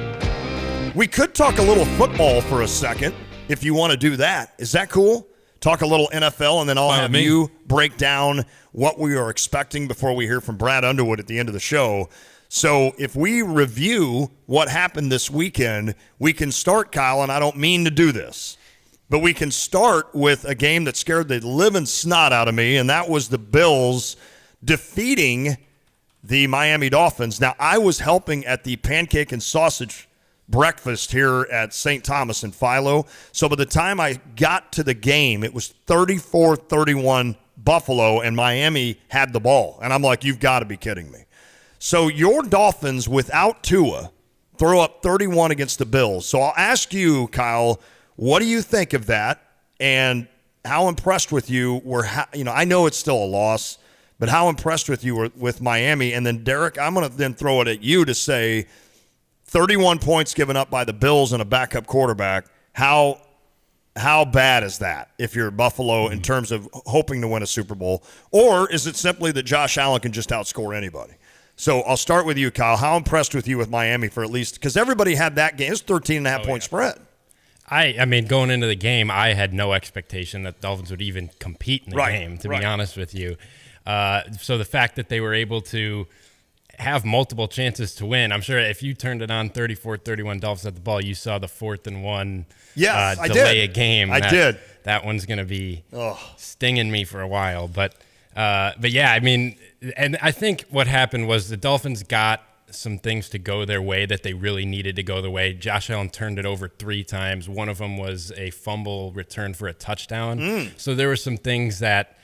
We could talk a little football for a second if you want to do that. Is that cool? Talk a little NFL, and then I'll have you break down what we are expecting before we hear from Brad Underwood at the end of the show. So if we review what happened this weekend, we can start, Kyle, and I don't mean to do this, but we can start with a game that scared the living snot out of me, and that was the Bills defeating the Miami Dolphins. Now, I was helping at the pancake and sausage breakfast here at St. Thomas and Philo. So by the time I got to the game, it was 34-31 Buffalo, and Miami had the ball. And I'm like, you've got to be kidding me. So your Dolphins without Tua throw up 31 against the Bills. So I'll ask you, Kyle, what do you think of that? And how impressed with you were, I know it's still a loss, but how impressed with you were with Miami? And then, Derek, I'm going to then throw it at you to say 31 points given up by the Bills and a backup quarterback. How bad is that if you're Buffalo in terms of hoping to win a Super Bowl? Or is it simply that Josh Allen can just outscore anybody? So I'll start with you, Kyle. How impressed with you with Miami for at least – because everybody had that game. It's 13.5-point spread. I mean, going into the game, I had no expectation that the Dolphins would even compete in the game, to be honest with you. So the fact that they were able to have multiple chances to win, I'm sure if you turned it on 34-31 Dolphins at the ball, you saw the 4th and 1 delay a game. I did. That one's going to be stinging me for a while. But yeah, I mean – and I think what happened was the Dolphins got some things to go their way that they really needed to go their way. Josh Allen turned it over 3 times. One of them was a fumble return for a touchdown. So there were some things that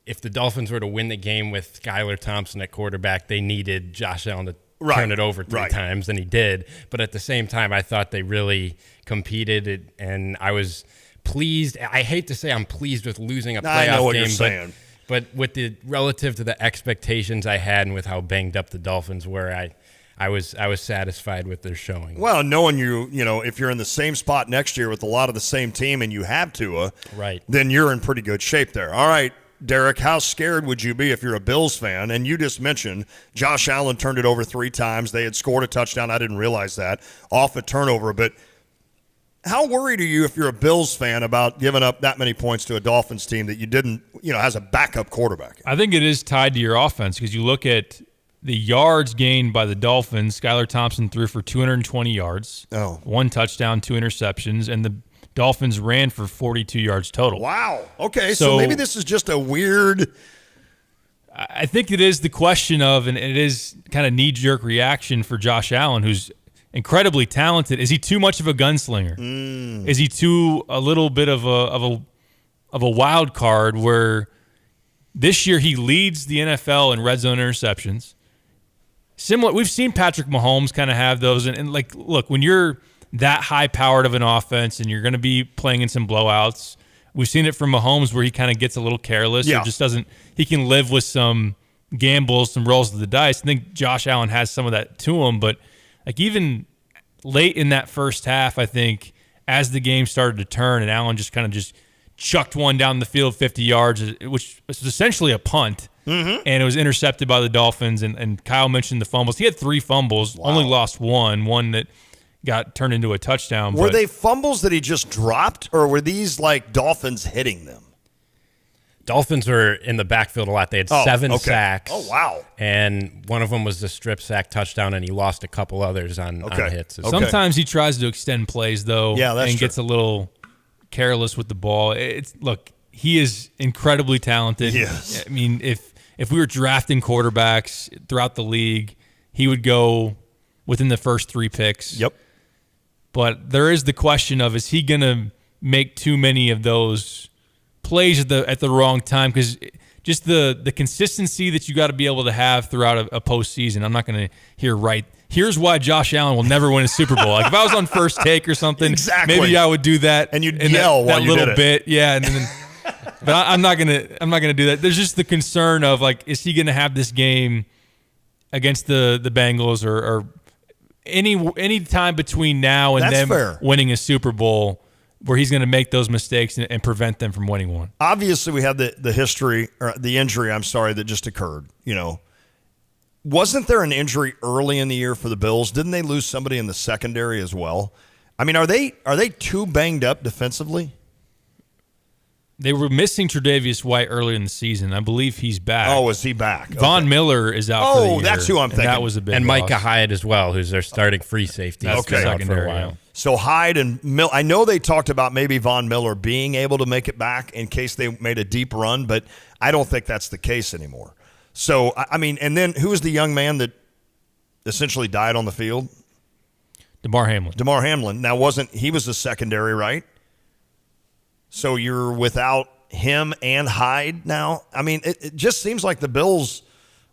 if the Dolphins were to win the game with Skylar Thompson at quarterback, they needed Josh Allen to turn it over 3 times, and he did. But at the same time, I thought they really competed, and I was pleased. I hate to say I'm pleased with losing a playoff game. I know what you're saying. But with the relative to the expectations I had and with how banged up the Dolphins were, I was satisfied with their showing. Well, knowing if you're in the same spot next year with a lot of the same team and you have Tua, then you're in pretty good shape there. All right, Derek, how scared would you be if you're a Bills fan? And you just mentioned Josh Allen turned it over 3 times. They had scored a touchdown. I didn't realize that, off a turnover. But how worried are you if you're a Bills fan about giving up that many points to a Dolphins team that you didn't, has a backup quarterback? I think it is tied to your offense because you look at the yards gained by the Dolphins. Skylar Thompson threw for 220 yards, 1 touchdown, 2 interceptions, and the Dolphins ran for 42 yards total. Wow. Okay, so maybe this is just a weird – I think it is the question of, and it is kind of knee-jerk reaction for Josh Allen, who's – incredibly talented. Is he too much of a gunslinger? Is he a little bit of a wild card where this year he leads the NFL in red zone interceptions? Similar, we've seen Patrick Mahomes kind of have those, and look, when you're that high powered of an offense and you're going to be playing in some blowouts, we've seen it from Mahomes where he kind of gets a little careless or just doesn't. He can live with some gambles, some rolls of the dice. I think Josh Allen has some of that to him, but even late in that first half, I think as the game started to turn and Allen just kind of chucked one down the field 50 yards, which was essentially a punt, and it was intercepted by the Dolphins. And Kyle mentioned the fumbles. He had 3 fumbles, only lost one that got turned into a touchdown. Were they fumbles that he just dropped, or were these Dolphins hitting them? Dolphins were in the backfield a lot. They had 7 sacks. Oh, wow. And one of them was the strip sack touchdown, and he lost a couple others on hits. Sometimes he tries to extend plays, though, and gets a little careless with the ball. He is incredibly talented. Yes. I mean, if we were drafting quarterbacks throughout the league, he would go within the first 3 picks. Yep. But there is the question of, is he going to make too many of those plays at the wrong time? Because just the consistency that you got to be able to have throughout a postseason. I'm not going to here's why Josh Allen will never win a Super Bowl. If I was on First Take or something, maybe I would do that, and you'd yell that little bit, and then. But I'm not gonna do that. There's just the concern of is he gonna have this game against the Bengals or any time between now and them winning a Super Bowl, where he's going to make those mistakes and prevent them from winning one. Obviously, we have the history, or the injury, that just occurred. Wasn't there an injury early in the year for the Bills? Didn't they lose somebody in the secondary as well? I mean, are they too banged up defensively? They were missing Tre'Davious White earlier in the season. I believe he's back. Oh, is he back? Von Miller is out for the year. That's who I'm thinking. That was a big And loss. Micah Hyde as well, who's their starting free safety. That's He's been out for secondary, a while. So Hyde and Miller, I know they talked about maybe Von Miller being able to make it back in case they made a deep run, but I don't think that's the case anymore. So, I mean, and then who was the young man that essentially died on the field? Damar Hamlin. Damar Hamlin. Now, he was a secondary, right? So you're without him and Hyde now? I mean, it just seems like the Bills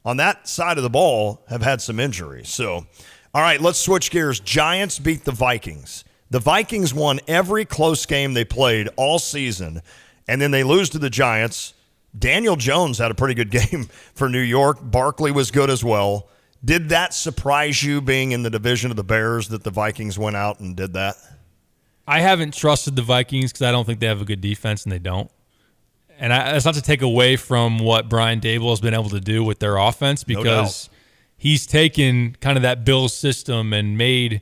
on that side of the ball have had some injuries. So, all right, let's switch gears. Giants beat the Vikings. The Vikings won every close game they played all season, and then they lose to the Giants. Daniel Jones had a pretty good game for New York. Barkley was good as well. Did that surprise you, being in the division of the Bears, that the Vikings went out and did that? I haven't trusted the Vikings because I don't think they have a good defense, and they don't. And that's not to take away from what Brian Daboll has been able to do with their offense, because he's taken kind of that Bills system and made,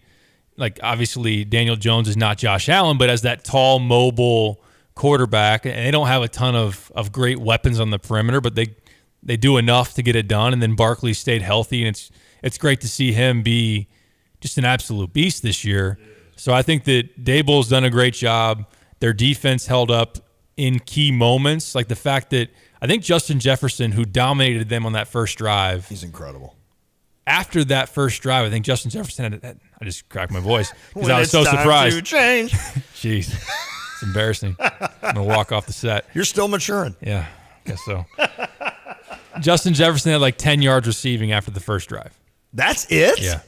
like, obviously Daniel Jones is not Josh Allen, but as that tall, mobile quarterback, and they don't have a ton of great weapons on the perimeter, but they do enough to get it done. And then Barkley stayed healthy, and it's great to see him be just an absolute beast this year. So I think that Daboll's done a great job. Their defense held up in key moments, like the fact that I think Justin Jefferson, who dominated them on that first drive, he's incredible. After that first drive, I think Justin Jefferson I just cracked my voice because I was so surprised. To change. Jeez, it's embarrassing. I'm gonna walk off the set. You're still maturing. Yeah, guess so. Justin Jefferson had like 10 yards receiving after the first drive. That's it? Yeah.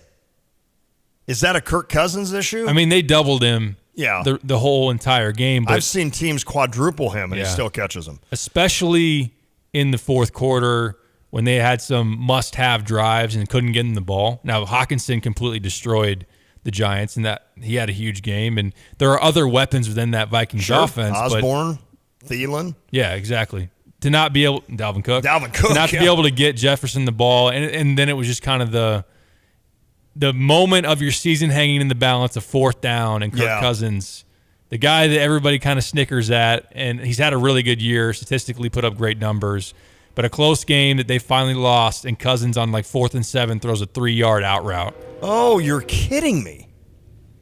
Is that a Kirk Cousins issue? I mean, they doubled him. Yeah. The whole entire game. But I've seen teams quadruple him, and he still catches them. Especially in the fourth quarter when they had some must-have drives and couldn't get in the ball. Now, Hawkinson completely destroyed the Giants, and that he had a huge game. And there are other weapons within that Vikings offense. Osborne, Thielen. Yeah, exactly. To not be able – Dalvin Cook. To not to be able to get Jefferson the ball. And then it was just kind of the moment of your season hanging in the balance of fourth down, and Kirk Cousins, the guy that everybody kind of snickers at, and he's had a really good year, statistically put up great numbers, but a close game that they finally lost, and Cousins on like 4th and 7 throws a 3-yard out route. Oh, you're kidding me.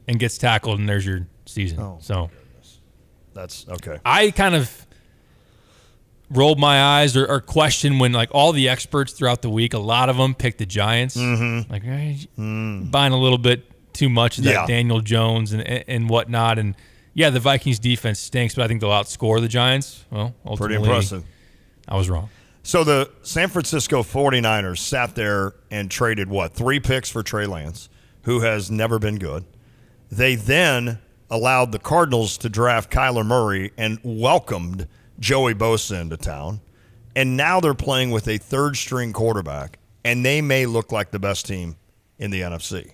And gets tackled, and there's your season. That's okay. I kind of rolled my eyes or questioned when, like, all the experts throughout the week, a lot of them picked the Giants. Mm-hmm. Like, buying a little bit too much of that Daniel Jones and whatnot. And, yeah, the Vikings defense stinks, but I think they'll outscore the Giants. Well, ultimately, pretty impressive. I was wrong. So the San Francisco 49ers sat there and traded, 3 picks for Trey Lance, who has never been good. They then allowed the Cardinals to draft Kyler Murray and welcomed Joey Bosa into town, and now they're playing with a third-string quarterback, and they may look like the best team in the NFC.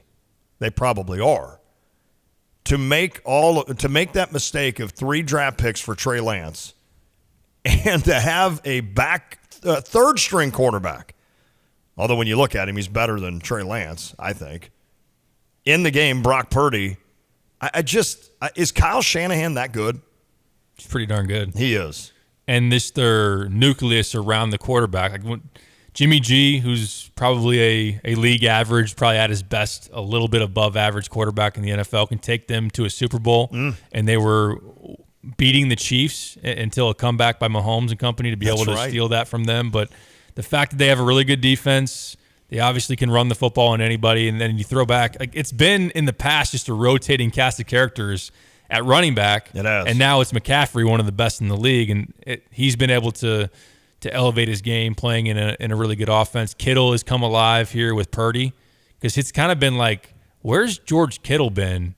They probably are. To make that mistake of 3 draft picks for Trey Lance, and to have a third-string quarterback, although when you look at him, he's better than Trey Lance, I think. In the game, Brock Purdy, is Kyle Shanahan that good? He's pretty darn good. He is. And their nucleus around the quarterback. Like Jimmy G, who's probably a league average, probably at his best, a little bit above average quarterback in the NFL, can take them to a Super Bowl. And they were beating the Chiefs until a comeback by Mahomes and company to be able to steal that from them. But the fact that they have a really good defense, they obviously can run the football on anybody. And then you throw back. Like, it's been in the past just a rotating cast of characters at running back. It has. And now it's McCaffrey, one of the best in the league, and he's been able to elevate his game playing in a really good offense. Kittle has come alive here with Purdy, because it's kind of been like, where's George Kittle been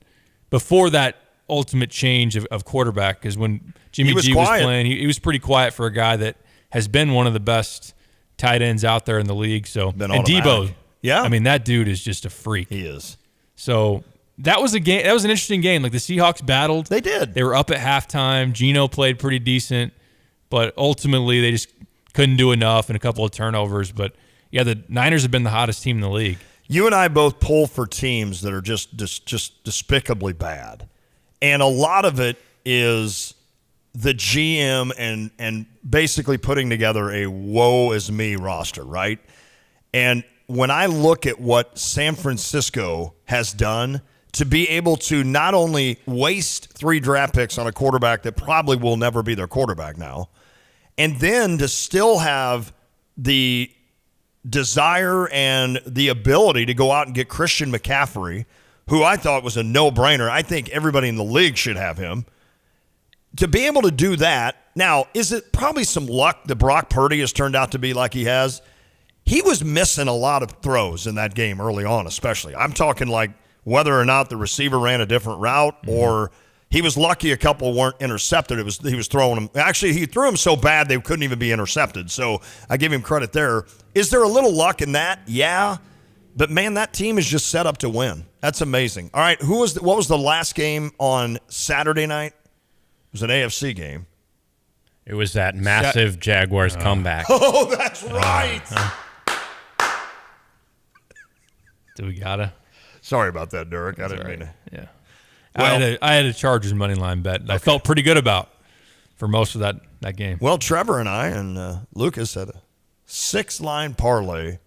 before that ultimate change of quarterback? Because when Jimmy G was playing, he was pretty quiet for a guy that has been one of the best tight ends out there in the league. So, and Debo, I mean, that dude is just a freak. He is. So that was a game. That was an interesting game. Like, the Seahawks battled. They did. They were up at halftime. Geno played pretty decent, but ultimately they just couldn't do enough and a couple of turnovers. But yeah, the Niners have been the hottest team in the league. You and I both pull for teams that are just despicably bad, and a lot of it is the GM and basically putting together a woe is me roster, right? And when I look at what San Francisco has done to be able to not only waste 3 draft picks on a quarterback that probably will never be their quarterback now, and then to still have the desire and the ability to go out and get Christian McCaffrey, who I thought was a no-brainer. I think everybody in the league should have him. To be able to do that, now, is it probably some luck that Brock Purdy has turned out to be like he has? he was missing a lot of throws in that game early on, especially. I'm talking like whether or not the receiver ran a different route or he was lucky a couple weren't intercepted. He was throwing them. Actually, he threw them so bad they couldn't even be intercepted. So I give him credit there. Is there a little luck in that? Yeah. But, man, that team is just set up to win. That's amazing. All right, what was the last game on Saturday night? It was an AFC game. It was that massive Jaguars comeback. Oh, that's right. Do we gotta? Sorry about that, Derek. I didn't mean to. Yeah. Well, I had a Chargers money line bet that I felt pretty good about for most of that game. Well, Trevor and I and Lucas had a 6-line parlay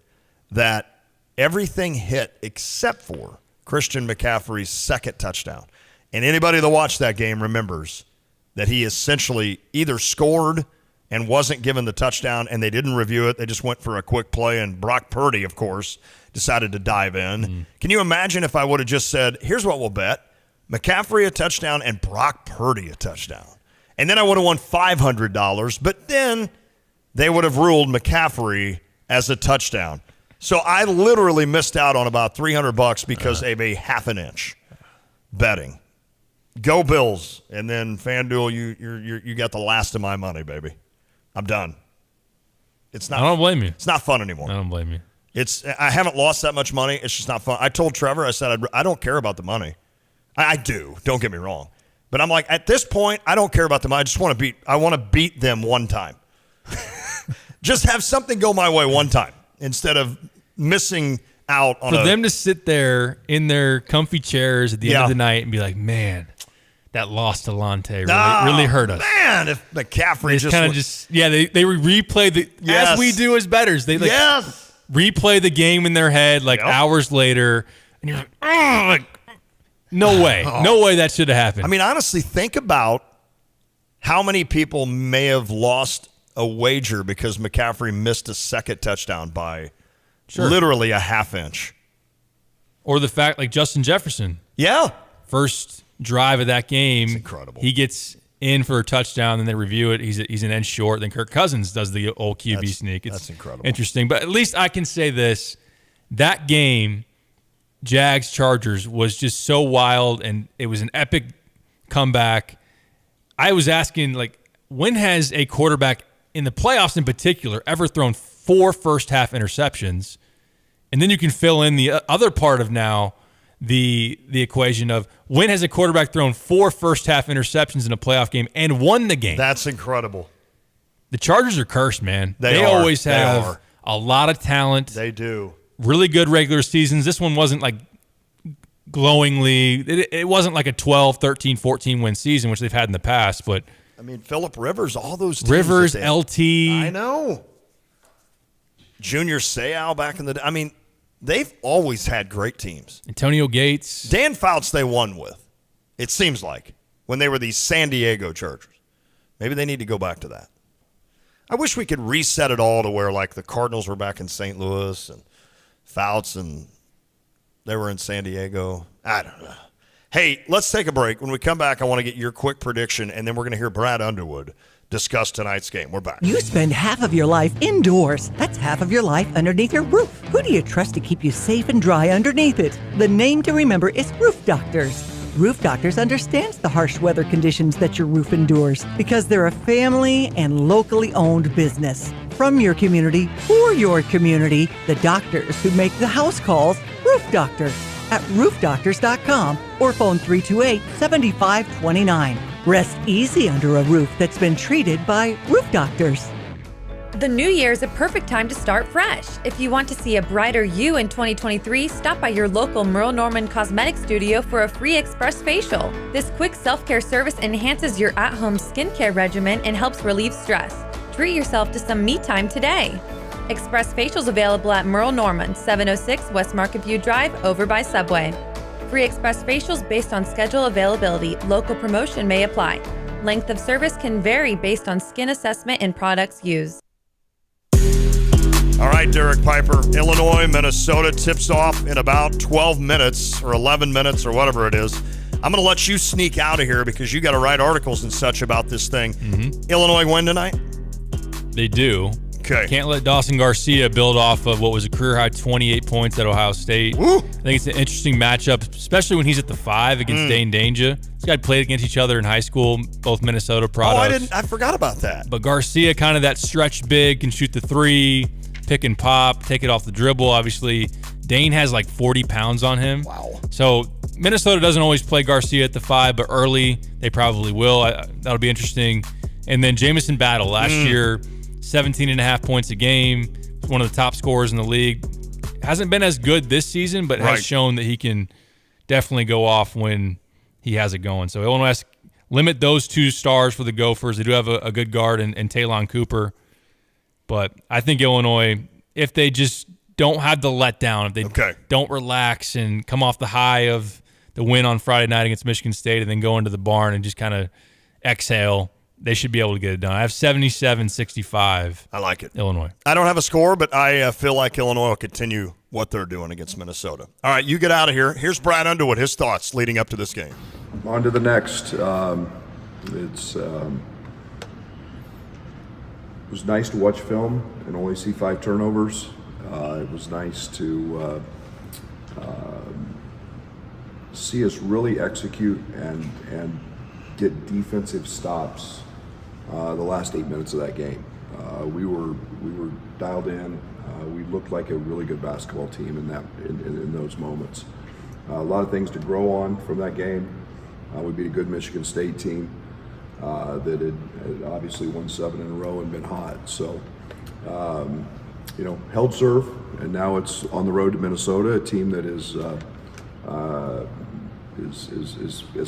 that everything hit except for Christian McCaffrey's second touchdown. And anybody that watched that game remembers that he essentially either scored and wasn't given the touchdown and they didn't review it. They just went for a quick play, and Brock Purdy, of course, decided to dive in. Can you imagine if I would have just said, here's what we'll bet, McCaffrey a touchdown and Brock Purdy a touchdown? And then I would have won $500, but then they would have ruled McCaffrey as a touchdown. So I literally missed out on about $300 because of a half an inch betting. Go Bills, and then FanDuel, you got the last of my money, baby. I'm done. It's not. I don't blame you. It's not fun anymore. I don't blame you. I haven't lost that much money. It's just not fun. I told Trevor, I said, I don't care about the money. I do. Don't get me wrong. But I'm like, at this point, I don't care about the money. I just want to beat them one time. Just have something go my way one time instead of missing out on For them to sit there in their comfy chairs at the end of the night and be like, man, that loss to Lante really hurt us. Man, if McCaffrey they replay as we do as bettors. They replay the game in their head hours later, and you're like, oh, no way. No way that should have happened. I mean, honestly, think about how many people may have lost a wager because McCaffrey missed a second touchdown by literally a half inch. Or the fact, like Justin Jefferson. Yeah. First drive of that game. It's incredible. He gets in for a touchdown, and they review it. He's an inch short. Then Kirk Cousins does the old QB sneak. That's incredible. Interesting. But at least I can say this. That game, Jags-Chargers, was just so wild, and it was an epic comeback. I was asking, when has a quarterback, in the playoffs in particular, ever thrown 4 first-half interceptions? And then you can fill in the other part of now the equation of when has a quarterback thrown 4 first-half interceptions in a playoff game and won the game? That's incredible. The Chargers are cursed, man. They always have a lot of talent. They do. Really good regular seasons. This one wasn't glowingly. It wasn't like a 12, 13, 14-win season, which they've had in the past. But I mean, Phillip Rivers, all those teams. Rivers, LT. I know. Junior Seau back in the day. I mean, they've always had great teams. Antonio Gates. Dan Fouts they won with, it seems like, when they were the San Diego Chargers. Maybe they need to go back to that. I wish we could reset it all to where, the Cardinals were back in St. Louis and Fouts and they were in San Diego. I don't know. Hey, let's take a break. When we come back, I want to get your quick prediction, and then we're going to hear Brad Underwood discuss tonight's game. We're back. You spend half of your life indoors. That's half of your life underneath your roof. Who do you trust to keep you safe and dry underneath it? The name to remember is Roof Doctors. Roof Doctors understands the harsh weather conditions that your roof endures because they're a family and locally owned business. From your community, for your community, the doctors who make the house calls, Roof Doctors, at roofdoctors.com or phone 328-7529. Rest easy under a roof that's been treated by Roof Doctors. The new year is a perfect time to start fresh. If you want to see a brighter you in 2023, stop by your local Merle Norman Cosmetic Studio for a free express facial. This quick self-care service enhances your at-home skincare regimen and helps relieve stress. Treat yourself to some me time today. Express facials available at Merle Norman, 706 West Market View Drive, over by Subway. Free express facials based on schedule availability. Local promotion may apply. Length of service can vary based on skin assessment and products used. All right, Derek Piper. Illinois, Minnesota tips off in about 12 minutes or 11 minutes or whatever it is. I'm going to let you sneak out of here because you got to write articles and such about this thing. Illinois win tonight? They do. Okay. Can't let Dawson Garcia build off of what was a career-high 28 points at Ohio State. Woo. I think it's an interesting matchup, especially when he's at the 5 against Dane Danger. These guys played against each other in high school, both Minnesota products. I forgot about that. But Garcia, kind of that stretch big, can shoot the 3, pick and pop, take it off the dribble. Obviously, Dane has like 40 pounds on him. Wow. So Minnesota doesn't always play Garcia at the 5, but early they probably will. That'll be interesting. And then Jamison Battle last year, 17.5 points a game, one of the top scorers in the league. Hasn't been as good this season, but has shown that he can definitely go off when he has it going. So Illinois has to limit those 2 stars for the Gophers. They do have a good guard in Talon Cooper. But I think Illinois, if they just don't have the letdown, if they don't relax and come off the high of the win on Friday night against Michigan State and then go into the barn and just kind of exhale, they should be able to get it done. I have 77-65. I like it. Illinois. I don't have a score, but I feel like Illinois will continue what they're doing against Minnesota. All right, you get out of here. Here's Brad Underwood, his thoughts leading up to this game. On to the next. It was nice to watch film and only see 5 turnovers. It was nice to see us really execute and get defensive stops the last 8 minutes of that game. We were dialed in. We looked like a really good basketball team in those moments. A lot of things to grow on from that game. We beat a good Michigan State team that had obviously won 7 in a row and been hot. So, held serve, and now it's on the road to Minnesota, a team that is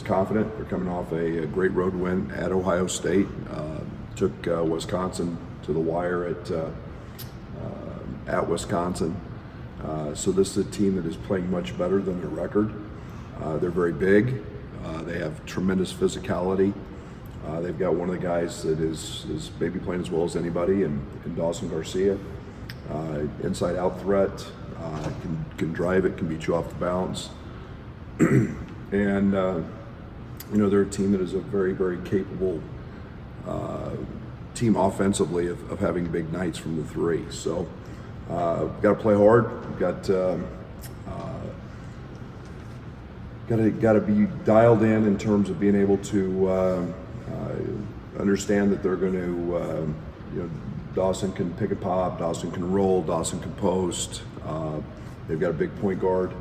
confident. They're coming off a great road win at Ohio State. Took Wisconsin to the wire at Wisconsin. So this is a team that is playing much better than their record. They're very big. They have tremendous physicality. They've got one of the guys that is maybe playing as well as anybody in Dawson Garcia. Inside-out threat, can drive it, can beat you off the bounce. And, they're a team that is a very, very capable team offensively of having big nights from the 3. So we've got to play hard. We've got to be dialed in terms of being able to understand that they're going to, Dawson can pick and pop, Dawson can roll, Dawson can post. They've got a big point guard.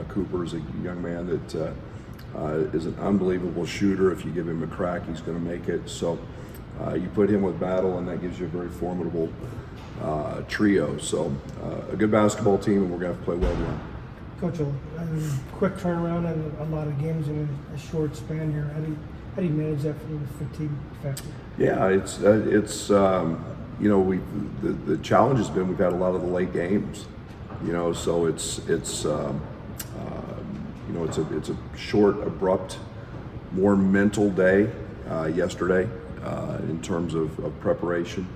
Cooper is a young man that is an unbelievable shooter. If you give him a crack, he's going to make it. So you put him with Battle, and that gives you a very formidable trio. So a good basketball team, and we're going to have to play well to win. Coach, a quick turnaround and a lot of games in a short span here. How do you manage that from the fatigue factor? Yeah, it's the challenge has been we've had a lot of the late games, so it's a short, abrupt, more mental day yesterday in terms of preparation.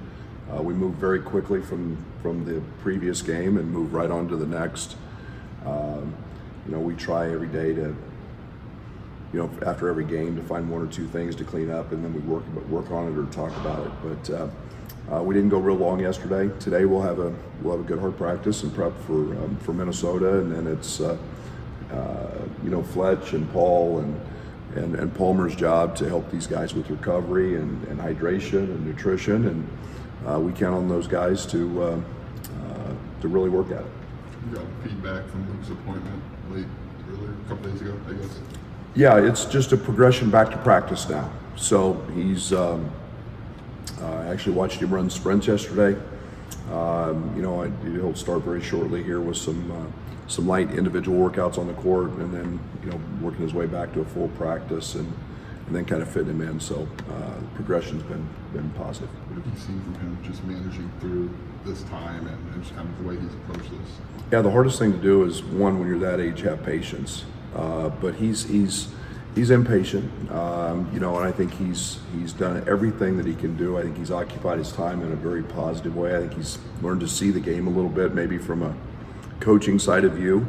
We moved very quickly from the previous game and moved right on to the next. We try every day to, after every game to find 1 or 2 things to clean up, and then we work on it or talk about it. But we didn't go real long yesterday. Today we'll have a good hard practice and prep for Minnesota, and then it's Fletch and Paul and Palmer's job to help these guys with recovery and hydration and nutrition, and we count on those guys to really work at it. You got feedback from Luke's appointment earlier, a couple days ago, I guess. Yeah, it's just a progression back to practice now. So he's I actually watched him run sprints yesterday. He'll start very shortly here with some light individual workouts on the court, and then working his way back to a full practice, and then kind of fitting him in. So the progression's been positive. What have you seen from him just managing through this time and just kind of the way he's approached this? Yeah, the hardest thing to do is, one, when you're that age, have patience. But he's impatient, and I think he's done everything that he can do. I think he's occupied his time in a very positive way. I think he's learned to see the game a little bit, maybe from a coaching side of view,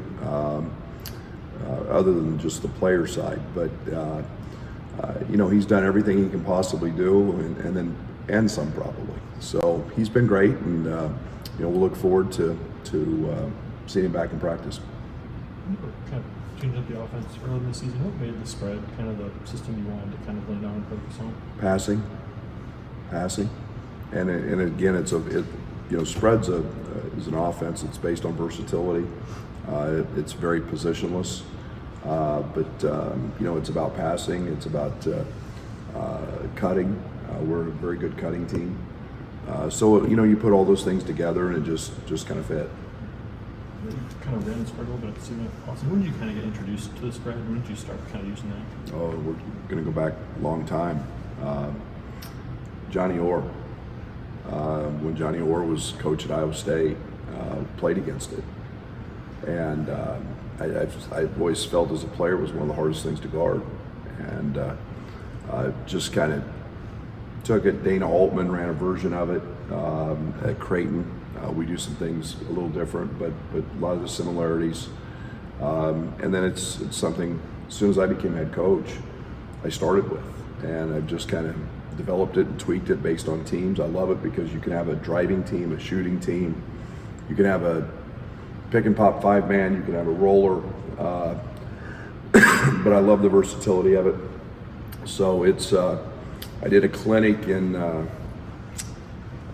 other than just the player side. But he's done everything he can possibly do, and then and some probably. So he's been great, and we'll look forward to seeing him back in practice. Kind of changed up the offense early in the season. What made the spread kind of the system you wanted to kind of lay down and focus on? Passing, and again, spreads is an offense. It's based on versatility. It's very positionless, but it's about passing. It's about cutting. We're a very good cutting team. So you put all those things together, and it just kind of fit. You kind of ran the spread a little bit at the season. When did you kind of get introduced to the spread? When did you start kind of using that? Oh, we're going to go back a long time. Johnny Orr. When Johnny Orr was coach at Iowa State, played against it. And I've always felt as a player it was one of the hardest things to guard. And just kind of took it. Dana Altman ran a version of it at Creighton. We do some things a little different, but a lot of the similarities. And then it's something, as soon as I became head coach, I started with. And I've just kind of developed it and tweaked it based on teams. I love it because you can have a driving team, a shooting team. You can have a pick and pop 5-man. You can have a roller. But I love the versatility of it. So it's, I did a clinic in,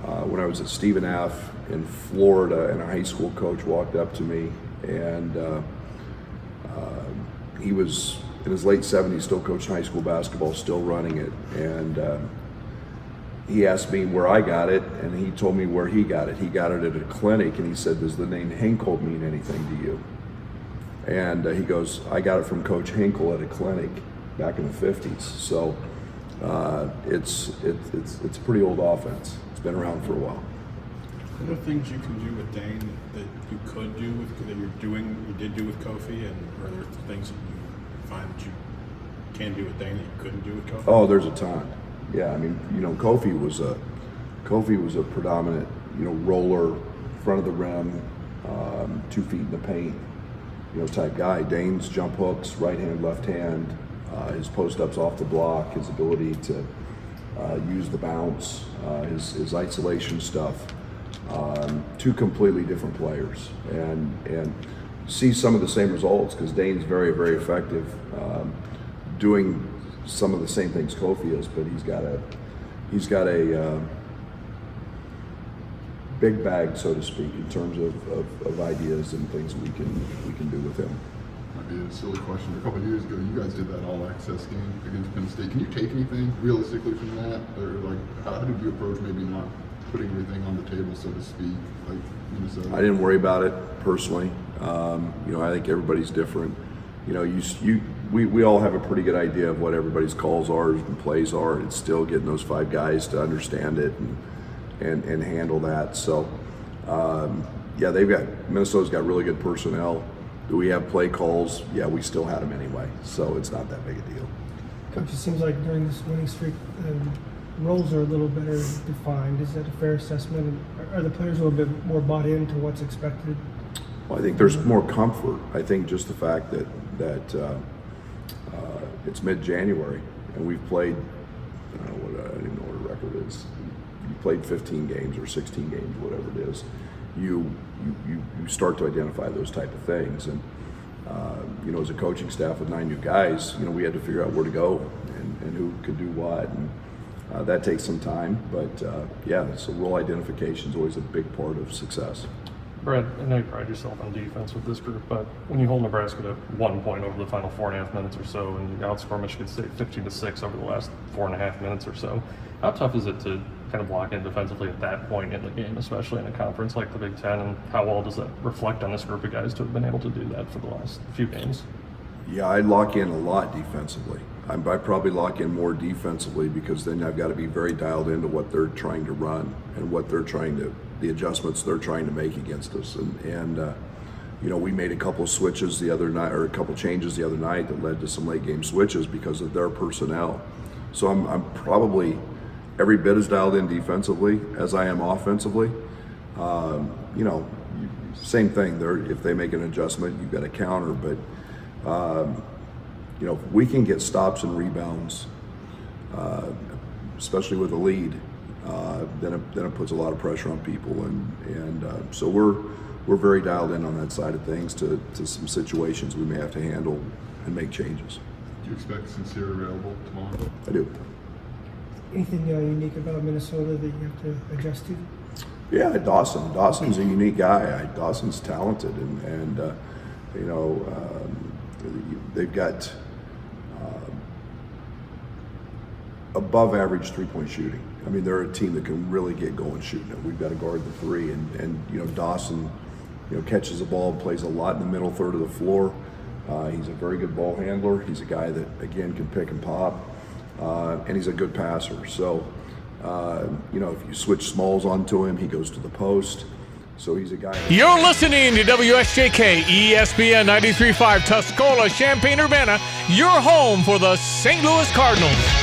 when I was at Stephen F. in Florida, and a high school coach walked up to me, and he was in his late 70s, still coaching high school basketball, still running it. And he asked me where I got it, and he told me where he got it. He got it at a clinic, and he said, "Does the name Hinkle mean anything to you?" And he goes, "I got it from Coach Hinkle at a clinic back in the 50s. So it's a pretty old offense. It's been around for a while. Are there things you can do with Dane that you could do that you did do with Kofi, and are there things that you find that you can do with Dane that you couldn't do with Kofi? Oh, there's a ton. Yeah, I mean, Kofi was a predominant, roller, front of the rim, 2 feet in the paint, type guy. Dane's jump hooks, right hand, left hand, his post ups off the block, his ability to use the bounce, his isolation stuff. 2 completely different players, and see some of the same results because Dane's very, very effective doing some of the same things Kofi is, but he's got a big bag, so to speak, in terms of ideas and things we can do with him. Might be a silly question. A couple of years ago, you guys did that all-access game against Penn State. Can you take anything realistically from that, or how did you approach maybe not putting everything on the table, so to speak, like Minnesota? I didn't worry about it personally. I think everybody's different. We all have a pretty good idea of what everybody's calls are and plays are. It's still getting those 5 guys to understand it and handle that. So, Minnesota's got really good personnel. Do we have play calls? Yeah, we still had them anyway. So it's not that big a deal. Coach, it seems like during this winning streak, roles are a little better defined. Is that a fair assessment? Are the players a little bit more bought into what's expected? Well, I think there's more comfort. I think just the fact that it's mid-January and we've played, I don't even know what a record is. You played 15 games or 16 games, whatever it is. You start to identify those type of things. And, as a coaching staff with 9 new guys, we had to figure out where to go and who could do what. And that takes some time, but so role identification is always a big part of success. Brad, I know you pride yourself on defense with this group, but when you hold Nebraska to 1 point over the final 4.5 minutes or so, and you outscore Michigan State 15-6 over the last 4.5 minutes or so, how tough is it to kind of lock in defensively at that point in the game, especially in a conference like the Big Ten, and how well does that reflect on this group of guys to have been able to do that for the last few games? Yeah, I lock in a lot defensively. I probably lock in more defensively because then I've got to be very dialed into what they're trying to run and what they're trying to, the adjustments they're trying to make against us. And we made a couple switches the other night, or a couple changes the other night that led to some late game switches because of their personnel. So I'm probably every bit as dialed in defensively as I am offensively. Same thing. If they make an adjustment, you've got to counter. But if we can get stops and rebounds, especially with a lead, then it puts a lot of pressure on people, and so we're very dialed in on that side of things to some situations we may have to handle and make changes. Do you expect Sincere available tomorrow? I do. Anything unique about Minnesota that you have to adjust to? Yeah, Dawson. Dawson's a unique guy. Dawson's talented, and they've got above average 3-point shooting. I mean, they're a team that can really get going shooting it. We've got to guard the three, and Dawson, catches the ball, plays a lot in the middle third of the floor. He's a very good ball handler. He's a guy that, again, can pick and pop, and he's a good passer. So, if you switch Smalls onto him, he goes to the post. So he's a guy. You're listening to WSJK ESPN 93.5 Tuscola, Champaign-Urbana, your home for the St. Louis Cardinals.